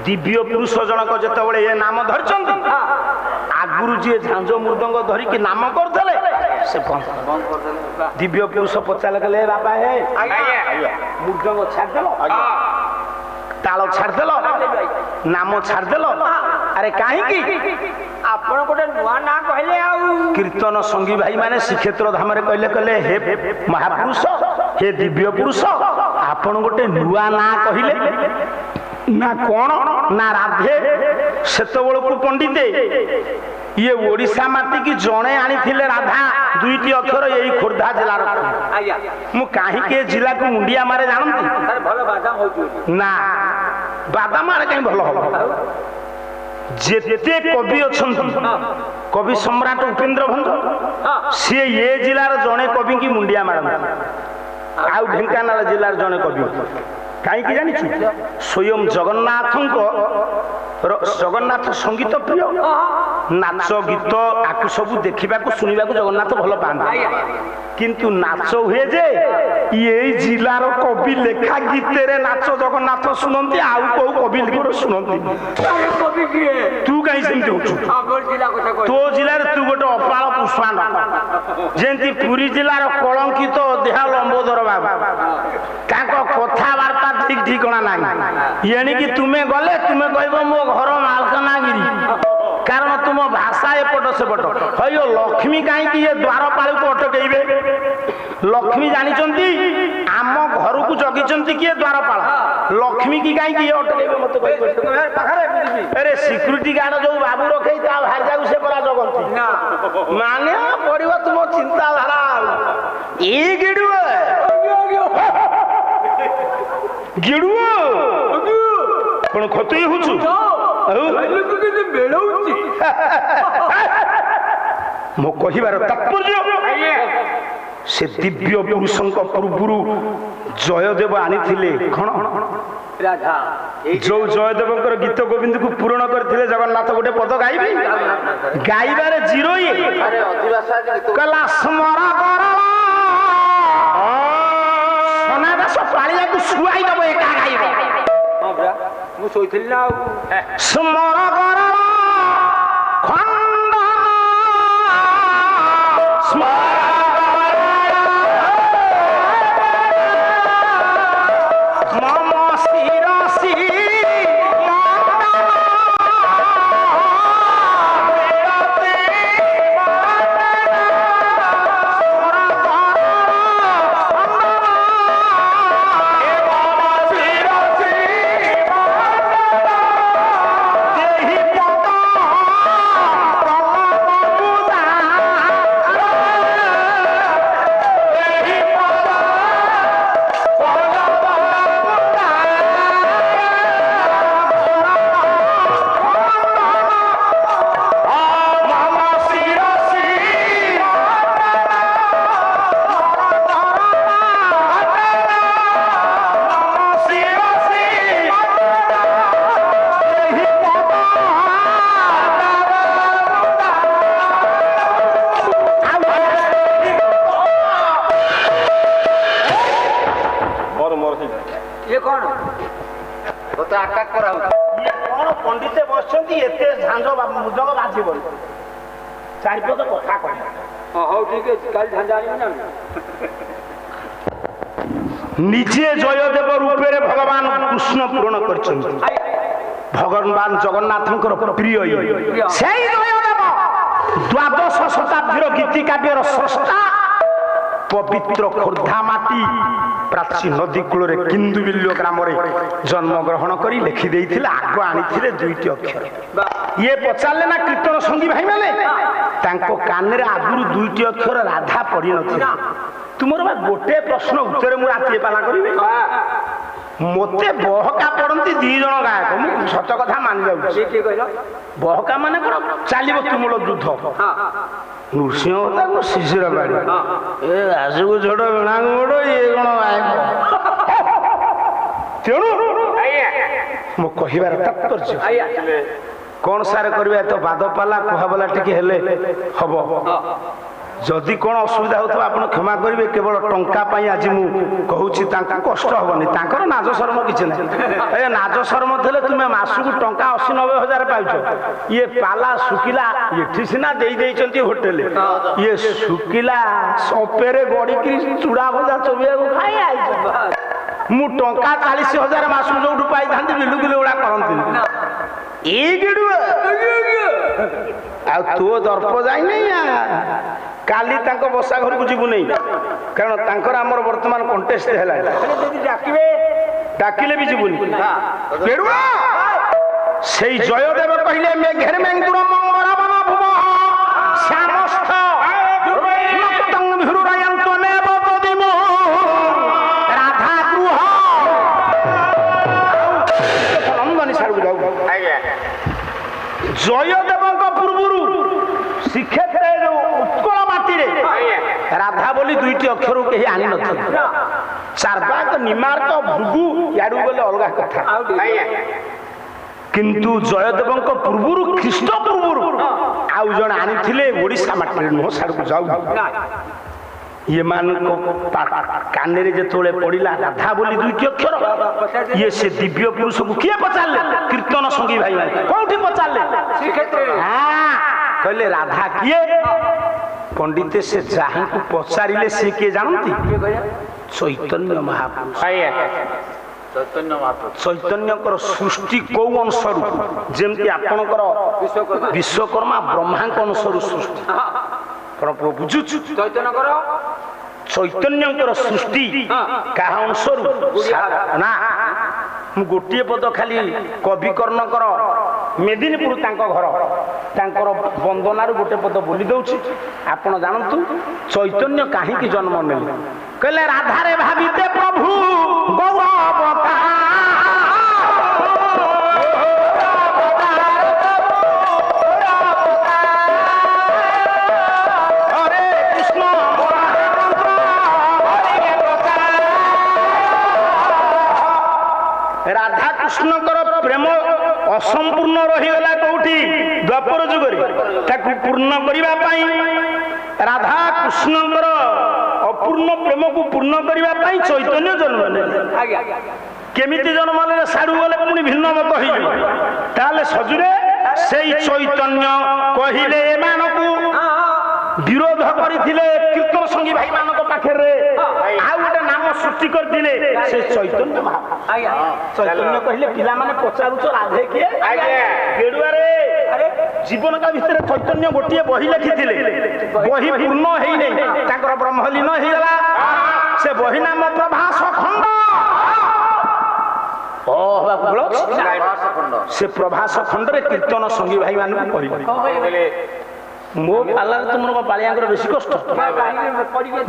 दिव्य पुरुष जनक जेतबेले ये नाम धरचंती आगुरु जे झांझ मृदंग धरि के नाम करथले से बंद कर देले दिव्य पुरुष पचाले गले बाबा हे मृदंग छाड़ देलो ତାଳ ଛାଡ଼ିଦେଲ ନାମ ଛାଡ଼ିଦେଲ ଆରେ କାହିଁକି ଆପଣ ଗୋଟେ ନୂଆ ନାଁ କହିଲେ ଆଉ କୀର୍ତ୍ତନ ସଙ୍ଗୀ ଭାଇ ମାନେ ଶ୍ରୀକ୍ଷେତ୍ର ଧାମରେ କହିଲେ ହେ ମହାପୁରୁଷ ହେ ଦିବ୍ୟ ପୁରୁଷ ଆପଣ ଗୋଟେ ନୂଆ ନାଁ କହିଲେ ନା କଣ ନା ରାଧେ ସେତେବେଳକୁ ପଣ୍ଡିତେ ଇଏ ଓଡିଶା ମାଟିକି ଜଣେ ଆଣିଥିଲେ ରାଧା ଦୁଇଟି ଅକ୍ଷର ଏଇ ଖୋର୍ଦ୍ଧା ଜିଲ୍ଲାର ଆଜ୍ଞା ମୁଁ କାହିଁକି ଏ ଜିଲ୍ଲାକୁ ମୁଣ୍ଡିଆ ମାରେ ଜାଣନ୍ତି ସାର୍ ଭଲ ବାଦାମ ହଉଛି ନା ବାଦାମ ଆଡେ କାହିଁ ଭଲ ହବ ଯେତେ କବି ଅଛନ୍ତି କବି ସମ୍ରାଟ ଉପେନ୍ଦ୍ର ଭଞ୍ଜ ସିଏ ଏ ଜିଲ୍ଲାର ଜଣେ କବିକି ମୁଣ୍ଡିଆ ମାରନ୍ତି ଆଉ ଢେଙ୍କାନାଳ ଜିଲ୍ଲାର ଜଣେ କବି କାହିଁକି ଜାଣିଛୁ ସ୍ୱୟଂ ଜଗନ୍ନାଥ ସଙ୍ଗୀତ ପ୍ରିୟ ନାଚ ଗୀତ ଆକୁ ସବୁ ଦେଖିବାକୁ ଶୁଣିବାକୁ ଜଗନ୍ନାଥ ଭଲ ପାଆନ୍ତି କିନ୍ତୁ ନାଚ ହୁଏ ଯେ ଏଇ ଜିଲ୍ଲାର କବି ଲେଖା ଗୀତରେ ନାଚ ଜଗନ୍ନାଥ ଶୁଣନ୍ତି ଆଉ କୋଉ କବି ଶୁଣନ୍ତି ତୁ କାହିଁ ସେମିତି ହଉଛୁ ତୋ ଜିଲ୍ଲାରେ ତୁ ଗୋଟେ ଅପାଳ ପୁଷ୍ପାଣ୍ଡ ଯେମିତି ପୁରୀ ଜିଲ୍ଲାର କଳଙ୍କିତ ଦେହା ଲମ୍ବୋଦର ବାବୁ ତାଙ୍କ କଥାବାର୍ତ୍ତା ଠିକ ଠିକଣା ନାହିଁ ଏଣିକି ତୁମେ ଗଲେ ତୁମେ କହିବ ମୋ ଘର ମାଲକାନଗିରି କାରଣ ତୁମ ଭାଷା ଏପଟ ସେପଟ ହଇଓ ଲକ୍ଷ୍ମୀ କାହିଁକି ଏ ଦ୍ୱାରପାଳକୁ ଅଟକେଇବେ ଲକ୍ଷ୍ମୀ ଜାଣିଛନ୍ତି ଆମ ଘରକୁ ଜଗିଛନ୍ତି କିଏ ଦ୍ୱାରପାଳ ଲକ୍ଷ୍ମୀ କି କାହିଁକି ଇଏ ଅଟକେଇବେ ମତେ ଆରେ ସିକ୍ୟୁରିଟି ଗାର୍ଡ ଯୋଉ ବାବୁ ରଖେଇ ତା ଭାଇଜାକୁ ସେ ପରା ଜଗନ୍ତି ମାନେ ପଡିବ ତୁମ ଚିନ୍ତାଧାରା ଏଇ ଗିଡୁଅ ଗିଡୁଅ କଣ ଖତୁଇ ହଉଛୁ ମୋ କହିବାର ତାତ୍ପର୍ଯ୍ୟ ସେ ଦିବ୍ୟ ପୁରୁଷଙ୍କ ପୂର୍ବରୁ ଜୟଦେବ ଆଣିଥିଲେ କଣ ଯୋଉ ଜୟଦେବଙ୍କର ଗୀତ ଗୋବିନ୍ଦକୁ ପୂରଣ କରିଥିଲେ ଜଗନ୍ନାଥ ଗୋଟେ ପଦ ଗାଇବେ ଗାଇବାରେ ଜିରୋ କଲା ସ୍ମର କର ସନାଦାସ ପାଳିଆକୁ ଶୁଆଇ ଦବ ଏକା ଗାଇବ ମୁଁ ଶୋଇଥିଲି ନା ଆଉ ସ୍ମର କର ଖଣ୍ଡ মম শিরসি ପଣ୍ଡିତେ ବସିଛନ୍ତି ଏତେ ଝାଞ୍ଜ ମୁଦକ ବାଜିବ ଚାରିପଦ କଥା କହିବା ହଉ ଠିକ ଅଛି କାଲି ଝାଞ୍ଜା ଆଣିବି ନା ନିଜେ ଜୟଦେବ ରୂପରେ ଭଗବାନ କୃଷ୍ଣ ପୂରଣ କରିଛନ୍ତି ଭଗବାନ ଜଗନ୍ନାଥଙ୍କର ପ୍ରିୟ ସେଇ ଜୟଦେବ ଦ୍ୱାଦଶ ଶତାବ୍ଦୀର ଗୀତିକାବ୍ୟର ସ୍ରଷ୍ଟା ପବିତ୍ର ଖୋର୍ଦ୍ଧା ମାଟି ପ୍ରାଚୀ ନଦୀ କୂଳରେ କିନ୍ଦୁବିଲ୍ୟ ଗ୍ରାମରେ ଜନ୍ମଗ୍ରହଣ କରି ଲେଖି ଦେଇଥିଲେ ଆଗ ଆଣିଥିଲେ ଦୁଇଟି ଅକ୍ଷର ଇଏ ପଚାରିଲେ ନା କୀର୍ତ୍ତନ ସଙ୍ଗୀ ଭାଇ ମାନେ ତାଙ୍କ କାନରେ ଆଗରୁ ଦୁଇଟି ଅକ୍ଷର ରାଧା ପଡିନଥିଲା ତୁମର ବା ଗୋଟେ ପ୍ରଶ୍ନ ଉତ୍ତର ମୁଁ ରାତିଏ ପାଲା କରିବି ମତେ ବହକା ପଡନ୍ତି ଦି ଜଣ ଗାୟକ ମୁଁ ସତ କଥା ମାନି ଯାଉଛି ବହକା ମାନେ କଣ ଚାଲିବ ତୁମୂଳ ଯୁଦ୍ଧ ନୃସିଂହ ତାକୁ ଶିଶିର ଗାଡି ଏ ଆସୁକୁ ଛୋଟ ବେଣାକୁ ବଡ ଇଏ କଣ ତେଣୁ ମୋ କହିବାର ତାତ୍ପର୍ଯ୍ୟ କଣ ସାର କରିବା ତ ବାଦ ପାଲା କୁହାବଲା ଟିକେ ହେଲେ ହବ ଯଦି କଣ ଅସୁବିଧା ହଉଥିବ ଆପଣ କ୍ଷମା କରିବେ କେବଳ ଟଙ୍କା ପାଇଁ ଆଜି ମୁଁ କହୁଛି ତାଙ୍କୁ କଷ୍ଟ ହବନି ତାଙ୍କର ନାଜ ଶର୍ମ କିଛି ନାହିଁ ଏ ନାଜ ଶର୍ମ ଥିଲେ ତୁମେ ମାସକୁ ଟଙ୍କା 80-90 ହଜାର ପାଉଛ ଇଏ ପାଲା ଶୁଖିଲା ଏଠି ସିନା ଦେଇଛନ୍ତି ହୋଟେଲ ଇଏ ଶୁଖିଲା ସପେରେ ଗଡିକି ଚୁଡା ଭଜା ଚୋବିଆକୁ ଖାଇ ଆଇଛ ମୁଁ ଟଙ୍କା 40,000 ମାସକୁ ଯୋଉଠୁ ପାଇଥାନ୍ତି ବିଲୁ ବିଲୁ ଗୁଡା କରନ୍ତିନି ଏଇ ଗିଡୁଆ ଆଉ ତୋ ଦର୍ପ ଯାଇନି କାଲି ତାଙ୍କ ବସା ଘରକୁ ଯିବୁ ନାହିଁ କାରଣ ତାଙ୍କର ଆମର ବର୍ତ୍ତମାନ କଣ୍ଟେଷ୍ଟ ହେଲାଣି ଡାକିଲେ ବି ଯିବୁନି ଗେଡୁଆ ସେଇ ଜୟଦେବ କହିଲେ ମେଘେର ମେଙ୍ଗୁର ମଙ୍ଗଳ ବନ ଭୁବ ଶ୍ୟାମସ୍ଥ ରାଧା ଗୃହ ଜୟଦେବଙ୍କ ପୂର୍ବରୁ ଶ୍ରୀକ୍ଷେତ୍ରରେ ଯୋଉ ଉତ୍କଳ ମାଟିରେ ରାଧା ବୋଲି 2ଟି ଅକ୍ଷରକୁ କେହି ଆଣିନଥିଲେ ଚାର୍ବାକ ନିମାର୍କ ଭୃଗୁ ଇଆଡୁ ଗଲେ ଅଲଗା କଥା କିନ୍ତୁ ଜୟଦେବଙ୍କ ପୂର୍ବରୁ ଖ୍ରୀଷ୍ଟ ପୂର୍ବରୁ ଆଉ ଜଣେ ଆଣିଥିଲେ ଓଡ଼ିଶା ମାଟିରେ ନୁହଁ ସାଡ଼କୁ ଯାଉ ଏମାନଙ୍କ କାନରେ ଯେତେବେଳେ ପଡିଲା ରାଧା ବୋଲି 2ଟି ଅକ୍ଷର ଇଏ ସେ ଦିବ୍ୟ ପୁରୁଷକୁ କିଏ ପଚାରିଲେ କୀର୍ତ୍ତନ ସଙ୍ଗୀ ଭାଇ କୋଉଠି ପଚାରିଲେ କହିଲେ ରାଧା କିଏ ପଣ୍ଡିତେ ସେ ଯାହାଙ୍କୁ ପଚାରିଲେ ସେ କିଏ ଜାଣନ୍ତି ଚୈତନ୍ୟ ମହାପୁରୁଷ ଚୈତନ୍ୟଙ୍କର ସୃଷ୍ଟି କୋଉ ଅଂଶରୁ ଯେମିତି ଆପଣଙ୍କର ବିଶ୍ୱକର୍ମା ବ୍ରହ୍ମାଙ୍କ ଅଂଶରୁ ସୃଷ୍ଟି ବୁଝୁଛୁ ଚୈତନ୍ୟଙ୍କର ସୃଷ୍ଟି କାହା ଅଂଶରୁ ନା ମୁଁ ଗୋଟିଏ ପଦ ଖାଲି କବି କର୍ଣ୍ଣଙ୍କର ମେଦିନୀପୁର ତାଙ୍କ ଘର ତାଙ୍କର ବନ୍ଦନାରୁ ଗୋଟେ ପଦ ବୋଲି ଦଉଛି ଆପଣ ଜାଣନ୍ତୁ ଚୈତନ୍ୟ କାହିଁକି ଜନ୍ମ ନେଲେ କହିଲେ ରାଧାରେ ଭାବିତେ ପ୍ରଭୁ ଗୌରବ ରାଧା କୃଷ୍ଣଙ୍କର ପ୍ରେମ ଅସମ୍ପୂର୍ଣ୍ଣ ରହିଗଲା କୋଉଠି ଦ୍ୱାପର ଯୁଗରେ ତାକୁ ପୂର୍ଣ୍ଣ କରିବା ପାଇଁ ରାଧା କୃଷ୍ଣଙ୍କର ଅପୂର୍ଣ୍ଣ ପ୍ରେମକୁ ପୂର୍ଣ୍ଣ କରିବା ପାଇଁ ଚୈତନ୍ୟ ଜନ୍ମ ନେଲେ କେମିତି ଜନ୍ମ ନେଲେ ସାଡୁ ଗଲେ ପୁଣି ଭିନ୍ନ ମତ ହେଇଯିବ ତାହେଲେ ସଜୁରେ ସେଇ ଚୈତନ୍ୟ କହିଲେ ଏମାନଙ୍କୁ ବିରୋଧ କରିଥିଲେ କୀର୍ତ୍ତନ ସଙ୍ଗୀ ଭାଇ ମାନଙ୍କ ପାଖରେ ଆଉ ଗୋଟେ ନାମ ସୃଷ୍ଟି କରିଥିଲେ ସେ ଚୈତନ୍ୟ ଚୈତନ୍ୟ କହିଲେ ପିଲାମାନେ ପଚାରୁଛ ରାଧେ କିଏ ଗେଡୁଆରେ ଜୀବନକା ଭିତରେ ଚୈତନ୍ୟ ଗୋଟିଏ ବହି ଲେଖିଥିଲେ ବହି ପୂର୍ଣ୍ଣ ହେଇନି ତାଙ୍କର ବ୍ରହ୍ମଲୀନ ହେଇଗଲା ସେ ବହି ନାମ ପ୍ରଭାସ ଖଣ୍ଡ ସେ ପ୍ରଭାସ ଖଣ୍ଡରେ କୀର୍ତ୍ତନ ସଙ୍ଗୀ ଭାଇ ମାନଙ୍କୁ କହିଲେ ମୋ ପାଲାରେ ତୁମର ପାଳିଆଙ୍କର ବେଶୀ କଷ୍ଟ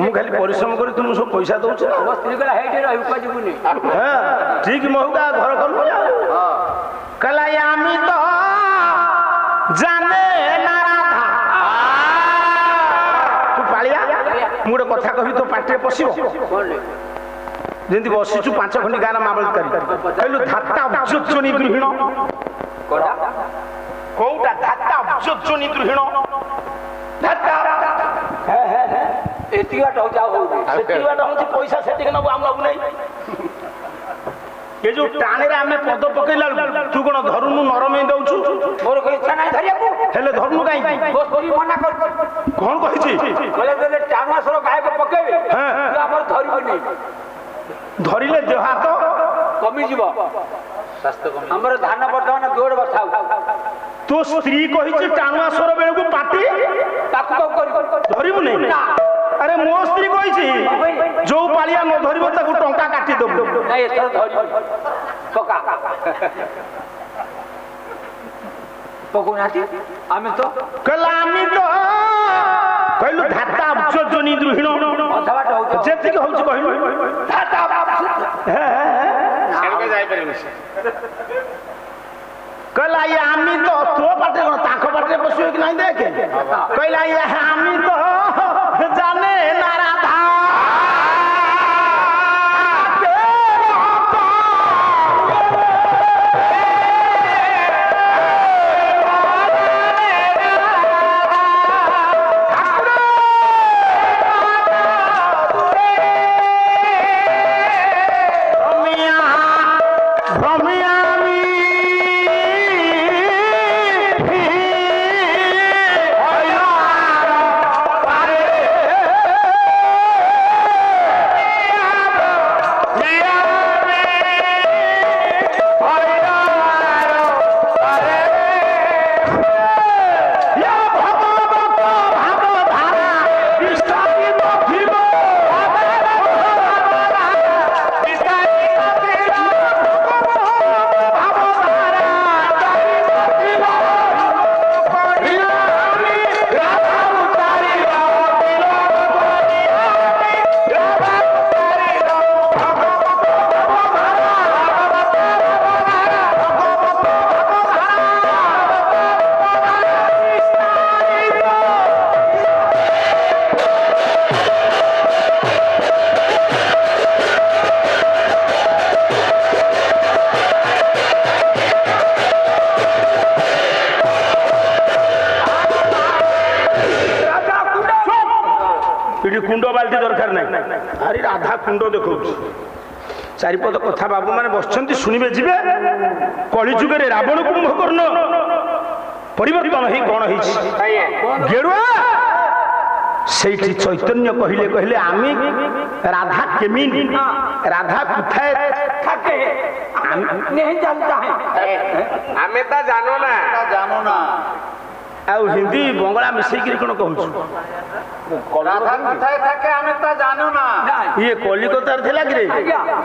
ମୁଁ ଖାଲି ପରିଶ୍ରମ କରି ତୁମକୁ ସବୁ ପଇସା ଦଉଛି ଠିକ ମହୁକା ଘର କଲୁ କହିଲା ଆମେ ତ ଜାନେ ତୁ ପାଳିଆ ମୁଁ ଗୋଟେ କଥା କହିବି ତୋ ପାଟିରେ ପଶିବ ଯେମିତି ବସିଛୁ 5 ଖଣ୍ଡି ଗାଁର ମାମଲକାରୀ କହିଲୁ ଧାତା ଉଚ୍ଚୋଚ୍ଚନୀ ଗୃହିଣ କୋଉଟା ଧାତା ଉଚ୍ଚୋଚ୍ଚନୀ ଗୃହିଣ ଏତିକି ବାଟ ହଉଛି ପଇସା ସେତିକି ନବୁ ଆମ ନବୁ ନାହିଁ ଏ ଯୋଉ ଟାଣରେ ଆମେ ପଦ ପକେଇଲା ତୁ କଣ ଧରୁନୁ ନରମେଇ ଦଉଛୁ ମୋର ଇଚ୍ଛା ନାହିଁ ଧରିବାକୁ ହେଲେ ଧରୁନୁ କାହିଁକି ମନା କଣ କହିଛି ଟାଣୁଆସର ଗାୟକ ପକେଇବେ ଆମର ଧରିବନି ଧରିଲେ ଦେହ ହାତ କମିଯିବ ଆମର ଧାନ ବର୍ତ୍ତମାନ ଦୌଡ଼ ବର୍ଷା ତୋ ସ୍ତ୍ରୀ କହିଛି ଟାଣୁଆ ସ୍ୱର ବେଳକୁ ପାଟି ଧରିବୁ ନାହିଁ ଆରେ ମୋ ସ୍ତ୍ରୀ କହିଛି ଯୋଉ ପାଳିଆ ନ ଧରିବ ତାକୁ ଟଙ୍କା କାଟିଦବୁ ପକଉନାହାନ୍ତି ଆମେ ତ କହିଲୁ ଧାତା ଉଚ୍ଚୋଚ୍ଚନୀ ଗୃହିଣ ଯେତିକି ହଉଛି କହିବୁ କହିଲା ଆମେ ତ ତୋ ପାଟିରେ କଣ ତାଙ୍କ ପାଟିରେ ପଶିବ କି ନାହିଁ ଦେଖେ କହିଲା ଆମେ ତ ଜାନେ ନା ରାଧା ଏଠି କୁଣ୍ଡ ବାଲ୍ଟି ଦରକାର ନାହିଁ ଆରେ ରାଧା କୁଣ୍ଡ ଦେଖଉଛି ଚାରିପଦ କଥା ବାବୁ ମାନେ ବସିଛନ୍ତି ଶୁଣିବେ ଯିବେ କଳି ଯୁଗରେ ରାବଣ କୁମ୍ଭକର୍ଣ୍ଣ ପରିବର୍ତ୍ତନ ହେଇ କଣ ହେଇଛି ଗେରୁଆ ସେଇଠି ଚୈତନ୍ୟ କହିଲେ କହିଲେ ଆମେ রাধা কেমিনি রাধা কোথায় থাকে नहीं जानता है ଆମେ ତା ଜାଣୁ ନା ଆଉ ହିନ୍ଦୀ ବଙ୍ଗଳା ମିଶେଇକିରି କଣ କହୁଛୁ ରାଧା କୋଥାয় থাকে ଆମେ ତା ଜାଣୁ ନା ଇଏ କଲିକତାରେ ଥିଲା କି ରେ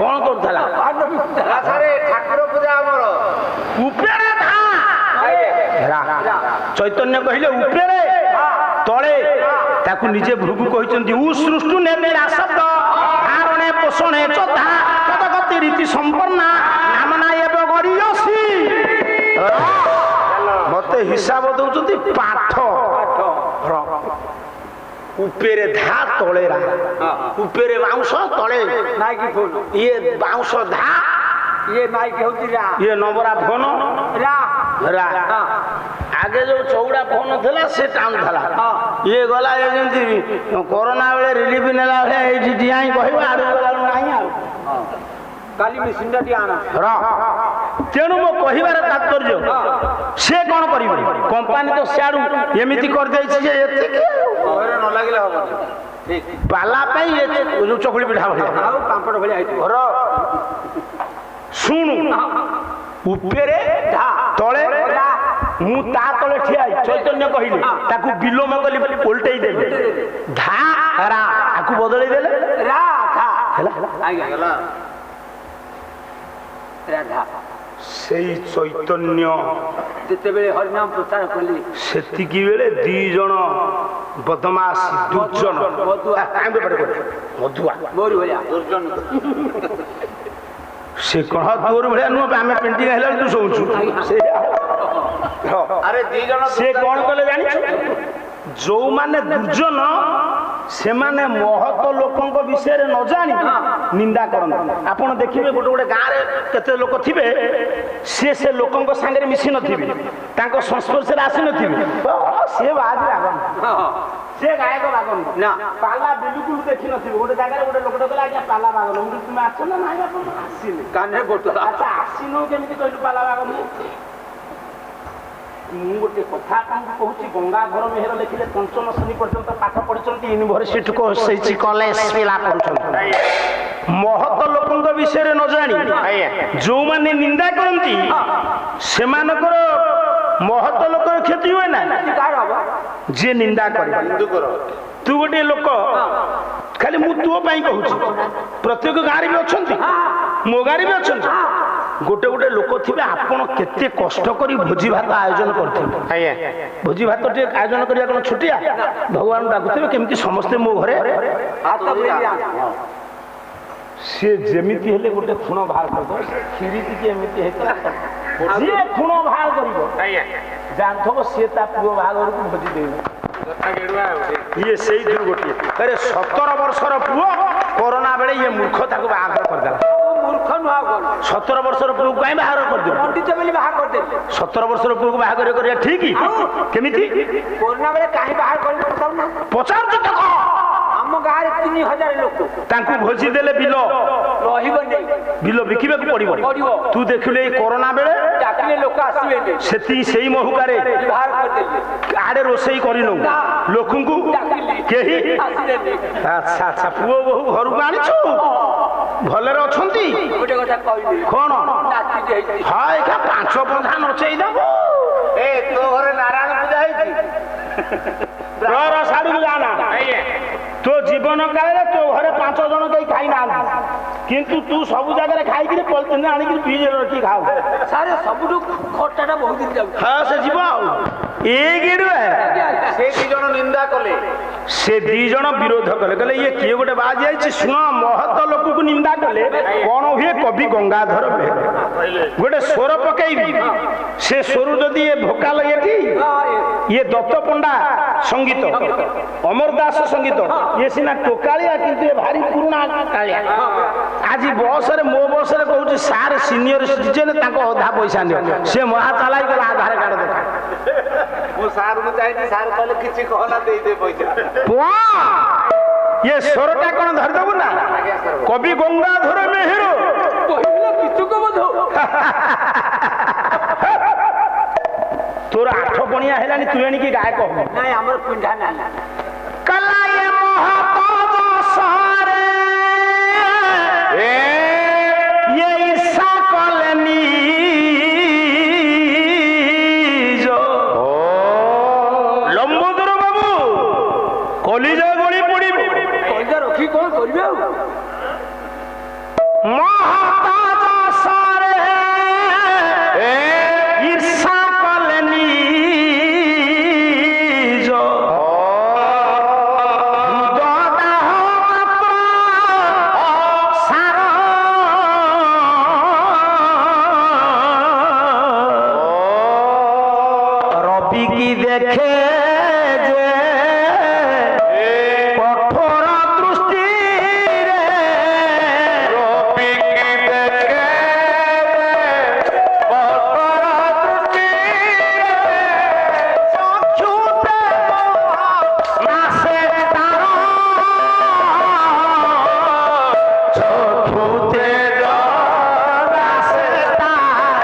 କଣ କରୁଥିଲା ଆଛାରେ ଠାକୁର ପୂଜା ଆମର ଉପେରେ ଧା ଚୈତନ୍ୟ କହିଲେ ଉପେରେ ତଳେ ତାକୁ ନିଜେ ଭୃଗୁ କହିଛନ୍ତି ଉ ସୃଷ୍ଟୁ ନେଲେ ଶବ୍ଦ ଧାରଣେ ପୋଷଣେ ଚୋଧା ପଦଗତି ରୀତି ସମ୍ପନ୍ନା ନାମନା ଏବେ ଗରିୟସି ମତେ ହିସାବ ଦଉଛନ୍ତି ପାଠ ଉପେରେ ଧା ତଳେ ରା ଉପେରେ ବାଉଁଶ ତଳେ नाइकी फूल ଇଏ ବାଉଁଶ ଧା ये नाइकी होती रा ଇଏ ନବରା ଫୋନ रा ରା ଆଗେ ଯୋଉ ଚଉଡା ଫୋନ ଥିଲା ସେ ଟାଣୁଥିଲା ଇଏ ଗଲା ଯେମିତି କରୋନା ବେଳେ ରିଲିଫ ନେଲା ଭଳିଆ ଏଇଠି ଠିଆ ହିଁ କହିବ ଆଡୁ ଗଲା ନାହିଁ ଆଉ काली मशीन टी आना ତେଣୁ ମୋ କହିବାର ତାତ୍ପର୍ଯ୍ୟ ସେ କଣ କରିବ କମ୍ପାନୀ ତ ସିଆଡୁ ଏମିତି କରିଦେଇଛି ଯେ ଏତିକି ଘରେ ନ ଲାଗିଲେ ହବ ପାଲା ପାଇଁ ଯୋଉ ଚକୁଳି ପିଠା ଭଳିଆ ଆଉ ପାମ୍ପଡ଼ ଭଳିଆ ହେଇଥିବ ଘର ଶୁଣୁ ଉପେରେ ତଳେ ମୁଁ ତା ତଳେ ଠିଆ ହେଇ ଚୈତନ୍ୟ କହିଲି ତାକୁ ବିଲୋମ କଲି ଓଲଟେଇ ଦେଲି ଧା ରା ଆକୁ ବଦଳେଇ ଦେଲେ रा था ହେଲା आइगा राधा ସେଇ ଚୈତନ୍ୟ ଯେତେବେଳେ ହରିନାମ ପ୍ରଚାର କଲି ସେତିକି ବେଳେ ଦି ଜଣ ବଦମାସ ଦୁର୍ଜନ ମଧୁଆ ମୋରି ଭଳିଆ ସେ କଣ ତୋର ଭଳିଆ ନୁହଁ ଆମେ ପେଣ୍ଟିଂ ହେଲା ତୁ ଶୋଉଛୁ ଆରେ ଦି ଜଣ ସେ କଣ କଲେ ଜାଣିଛୁ ଯୋଉମାନେ ଦୁର୍ଜନ ସେମାନେ ମହତ ଲୋକଙ୍କ ବିଷୟରେ ନ ଜାଣି ନିନ୍ଦା କରନ୍ତି ଆପଣ ଦେଖିବେ ଗୋଟେ ଗୋଟେ ଗାଁରେ କେତେ ଲୋକ ଥିବେ ସେ ଲୋକଙ୍କ ସାଙ୍ଗରେ ମିଶି ନଥିବେ ତାଙ୍କ ସଂସ୍ପର୍ଶରେ ଆସିନଥିବେ ସେ ବାହାରି ଲାଗନ୍ତି ସେ ଗାୟକ ଲାଗନ୍ତି ନା ପାଲା ବିଲକୁଲ ଦେଖିନଥିବେ ଗୋଟେ ଜାଗାରେ ଗୋଟେ ଲୋକଟେ କହିଲା ଆଜ୍ଞା ପାଲା ବାଗନ ମୁଁ ତୁମେ ଆସ ନା ନାଇଁ ଆପଣ ଆସିନି କାନରେ ଗୋଟଲା ଆଚ୍ଛା ଆସିନୁ କେମିତି କହିଲୁ ପାଲା ବାଗନ ମୁଁ ଗୋଟେ କଥା ଆପଣଙ୍କୁ କହୁଛି ଗଙ୍ଗାଧର ମେହେର ଲେଖିଲେ ପଞ୍ଚମ ଶ୍ରେଣୀ ପର୍ଯ୍ୟନ୍ତ ପାଠ ପଢିଛନ୍ତି ୟୁନିଭର୍ସିଟି କୋର୍ସ ହେଇଛି କଲେଜ ପିଲା ପଢୁଛନ୍ତି ମହତ ଲୋକଙ୍କ ବିଷୟରେ ନ ଜାଣି ଯୋଉମାନେ ନିନ୍ଦା କରନ୍ତି ସେମାନଙ୍କର ମହତ ଲୋକର କ୍ଷତି ହୁଏ ନା ଯିଏ ନିନ୍ଦା କରେ ତୁ ଗୋଟିଏ ଲୋକ ଖାଲି ମୁଁ ତୋ ପାଇଁ କହୁଛି ପ୍ରତ୍ୟେକ ଗାଁରେ ବି ଅଛନ୍ତି ମୋ ଗାଁରେ ବି ଅଛନ୍ତି ଗୋଟେ ଗୋଟେ ଲୋକ ଥିବେ ଆପଣ କେତେ କଷ୍ଟ କରି ଭୋଜି ଭାତ ଆୟୋଜନ କରିଥିବେ ଭୋଜି ଭାତ ଟିକେ ଆୟୋଜନ କରିବା କଣ ଛୋଟିଆ ଭଗବାନ ଡାକୁଥିବେ କେମିତି ସମସ୍ତେ ମୋ ଘରେ ସିଏ ଯେମିତି ହେଲେ ଗୋଟେ ଖୁଣ ବାହାର କରିଦେବ କ୍ଷୀରି ଟିକେ ଏମିତି ହେଇଥିଲା ଯିଏ ଖୁଣ ବାହାର କରିବ ଜାଣିଥିବ ସିଏ ତା ପୁଅ ବାହାଘରକୁ ଭୋଜି ଦେବେ ଇଏ ସେଇଥିରୁ ଗୋଟିଏ ଆରେ 17 ବର୍ଷର ପୁଅ କରୋନା ବେଳେ ଇଏ ମୂର୍ଖ ତାକୁ ବାହାଘର କରିଦେଲା ମୂର୍ଖ ନୁହଁ 17 ବର୍ଷର ପୁଅକୁ କାହିଁ ବାହାର କରିଦେବ ପଣ୍ଡିତ ବୋଲି ବାହା କରିଦେଲେ 17 ବର୍ଷର ପୁଅକୁ ବାହାଘର କରିବା ଠିକ କେମିତି କରୋନା ବେଳେ କାହିଁ ବାହାର କରିଲେ ପଚାରୁଛୁ ତ ଆମ ଗାଁରେ 3000 ଲୋକ ତାଙ୍କୁ ଭୋଜି ଦେଲେ ବିଲ ରହିବ ନାହିଁ ବିଲ ବିକିବାକୁ ପଡିବ ତୁ ଦେଖିଲେ ଏଇ କରୋନା ବେଳେ ଡାକିଲେ ଲୋକ ଆସିବେନି ସେତି ସେଇ ମହୁକାରେ ବାହାର କରିଦେଲେ ଆଡେ ରୋଷେଇ କରିନୁ ଲୋକଙ୍କୁ କେହି ଆସିଲେନି ଆଚ୍ଛା ଆଚ୍ଛା ପୁଅ ବୋହୁ ଘରକୁ ଆଣିଛୁ ଭଲରେ ଅଛନ୍ତି ଗୋଟେ କଥା କହିଲି କଣ ନାଚି ଯାଇଛି ହଁ ଏକା 5 ପନ୍ଥା ନଚେଇ ଦବ ଏ ତୋ ଘରେ ନାରାୟଣ ପୂଜା ହେଇଛି ତୋର ସାଡୁକୁ ଯାନା ତୋ ଜୀବନ କାଳରେ ତୋ ଘରେ 5 ଜଣ କେହି ଖାଇନାହାନ୍ତି କିନ୍ତୁ ତୁ ସବୁ ଜାଗାରେ ଖାଇକିରି ପଲିଥିନ ଆଣିକିରି ଫ୍ରିଜରେ ରଖି ଖାଉ ସାରେ ସବୁଠୁ ଖଟାଟା ବହୁତ ଦିନ ଯାଉଛି ହଁ ସେ ଯିବ ଆଉ ଏଇ ଗିଡୁଆ ସେ ଦି ଜଣ ନିନ୍ଦା କଲେ ସେ ଦି ଜଣ ବିରୋଧ କଲେ କହିଲେ ଇଏ କିଏ ଗୋଟେ ବାଜି ଯାଇଛି ଶୁଣ ମହତ ଲୋକକୁ ନିନ୍ଦା କଲେ କଣ ହୁଏ କବି ଗଙ୍ଗାଧର ମେହେର ଗୋଟେ ସ୍ୱର ପକେଇବି ସେ ସ୍ୱର ଯଦି ଏ ଭୋକାଲ ଏଠି ଇଏ ଦତ୍ତ ପଣ୍ଡା ସଙ୍ଗୀତ ଅମର ଦାସ ସଙ୍ଗୀତ ଇଏ ସିନା ଟୋକାଳିଆ କିନ୍ତୁ ଏ ଭାରି ପୁରୁଣା କାଳିଆ ଆଜି ବସରେ ମୋ ବସରେ କହୁଛି ସାର୍ ସିନିୟର ସିଟିଜେନ ତାଙ୍କ ଅଧା ପଇସା ନିଅ ସେ ମହା ଚାଲାଇ ଗଲା ଆଧାର କାର୍ଡ ଦେଖା ମୁଁ ସାରଙ୍କୁ ଚାହିଁଛି ସାର୍ କହିଲେ କିଛି କହନା ଦେଇଦେ ପଇସା ଇଏ ସ୍ୱରଟା କଣ ଧରିଦବୁ ନା କବି ଗଙ୍ଗାଧର ମେହେର କହିଲ କିଚକ ବୋଧ ତୋର 8 ପଣିଆ ହେଲାଣି ତୁ ଏଣିକି ଗାୟକ ହବୁ ନାଇଁ ଆମର ପିଣ୍ଡା ନାହିଁ କଲାଏ ମହାପଦ ସାରେ ଇଏ ଈର୍ଷା କଲେନି ଲମ୍ବୋଦର ବାବୁ କଲିଜା ଗଳି ପଡିବ କଇଦା ରଖି କଣ କରିବେ ଆଉ ମହାପଦ ସାରେ ଈର୍ଷା କଲେନି দেখে যে কঠোর দৃষ্টিরে রবিকে দেখে কঠোর দৃষ্টিরে চক্ষুতে নাচে তার চক্ষুতে নাচে তার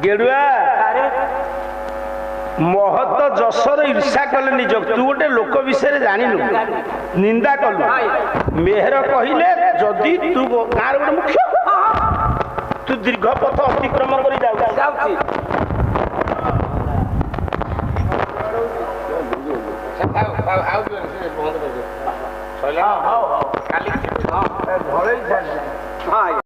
गेड़ुआ महत जसर ईर्षा कले निज तू गोटे लोक विषय जानिलु निंदा कलु मेहर कहले जदि तू गाँव गोटे मुख्य तू दीर्घ पथ अतिक्रमण कर ଯାଉଛି କାଲି ହଁ ଆଜ୍ଞା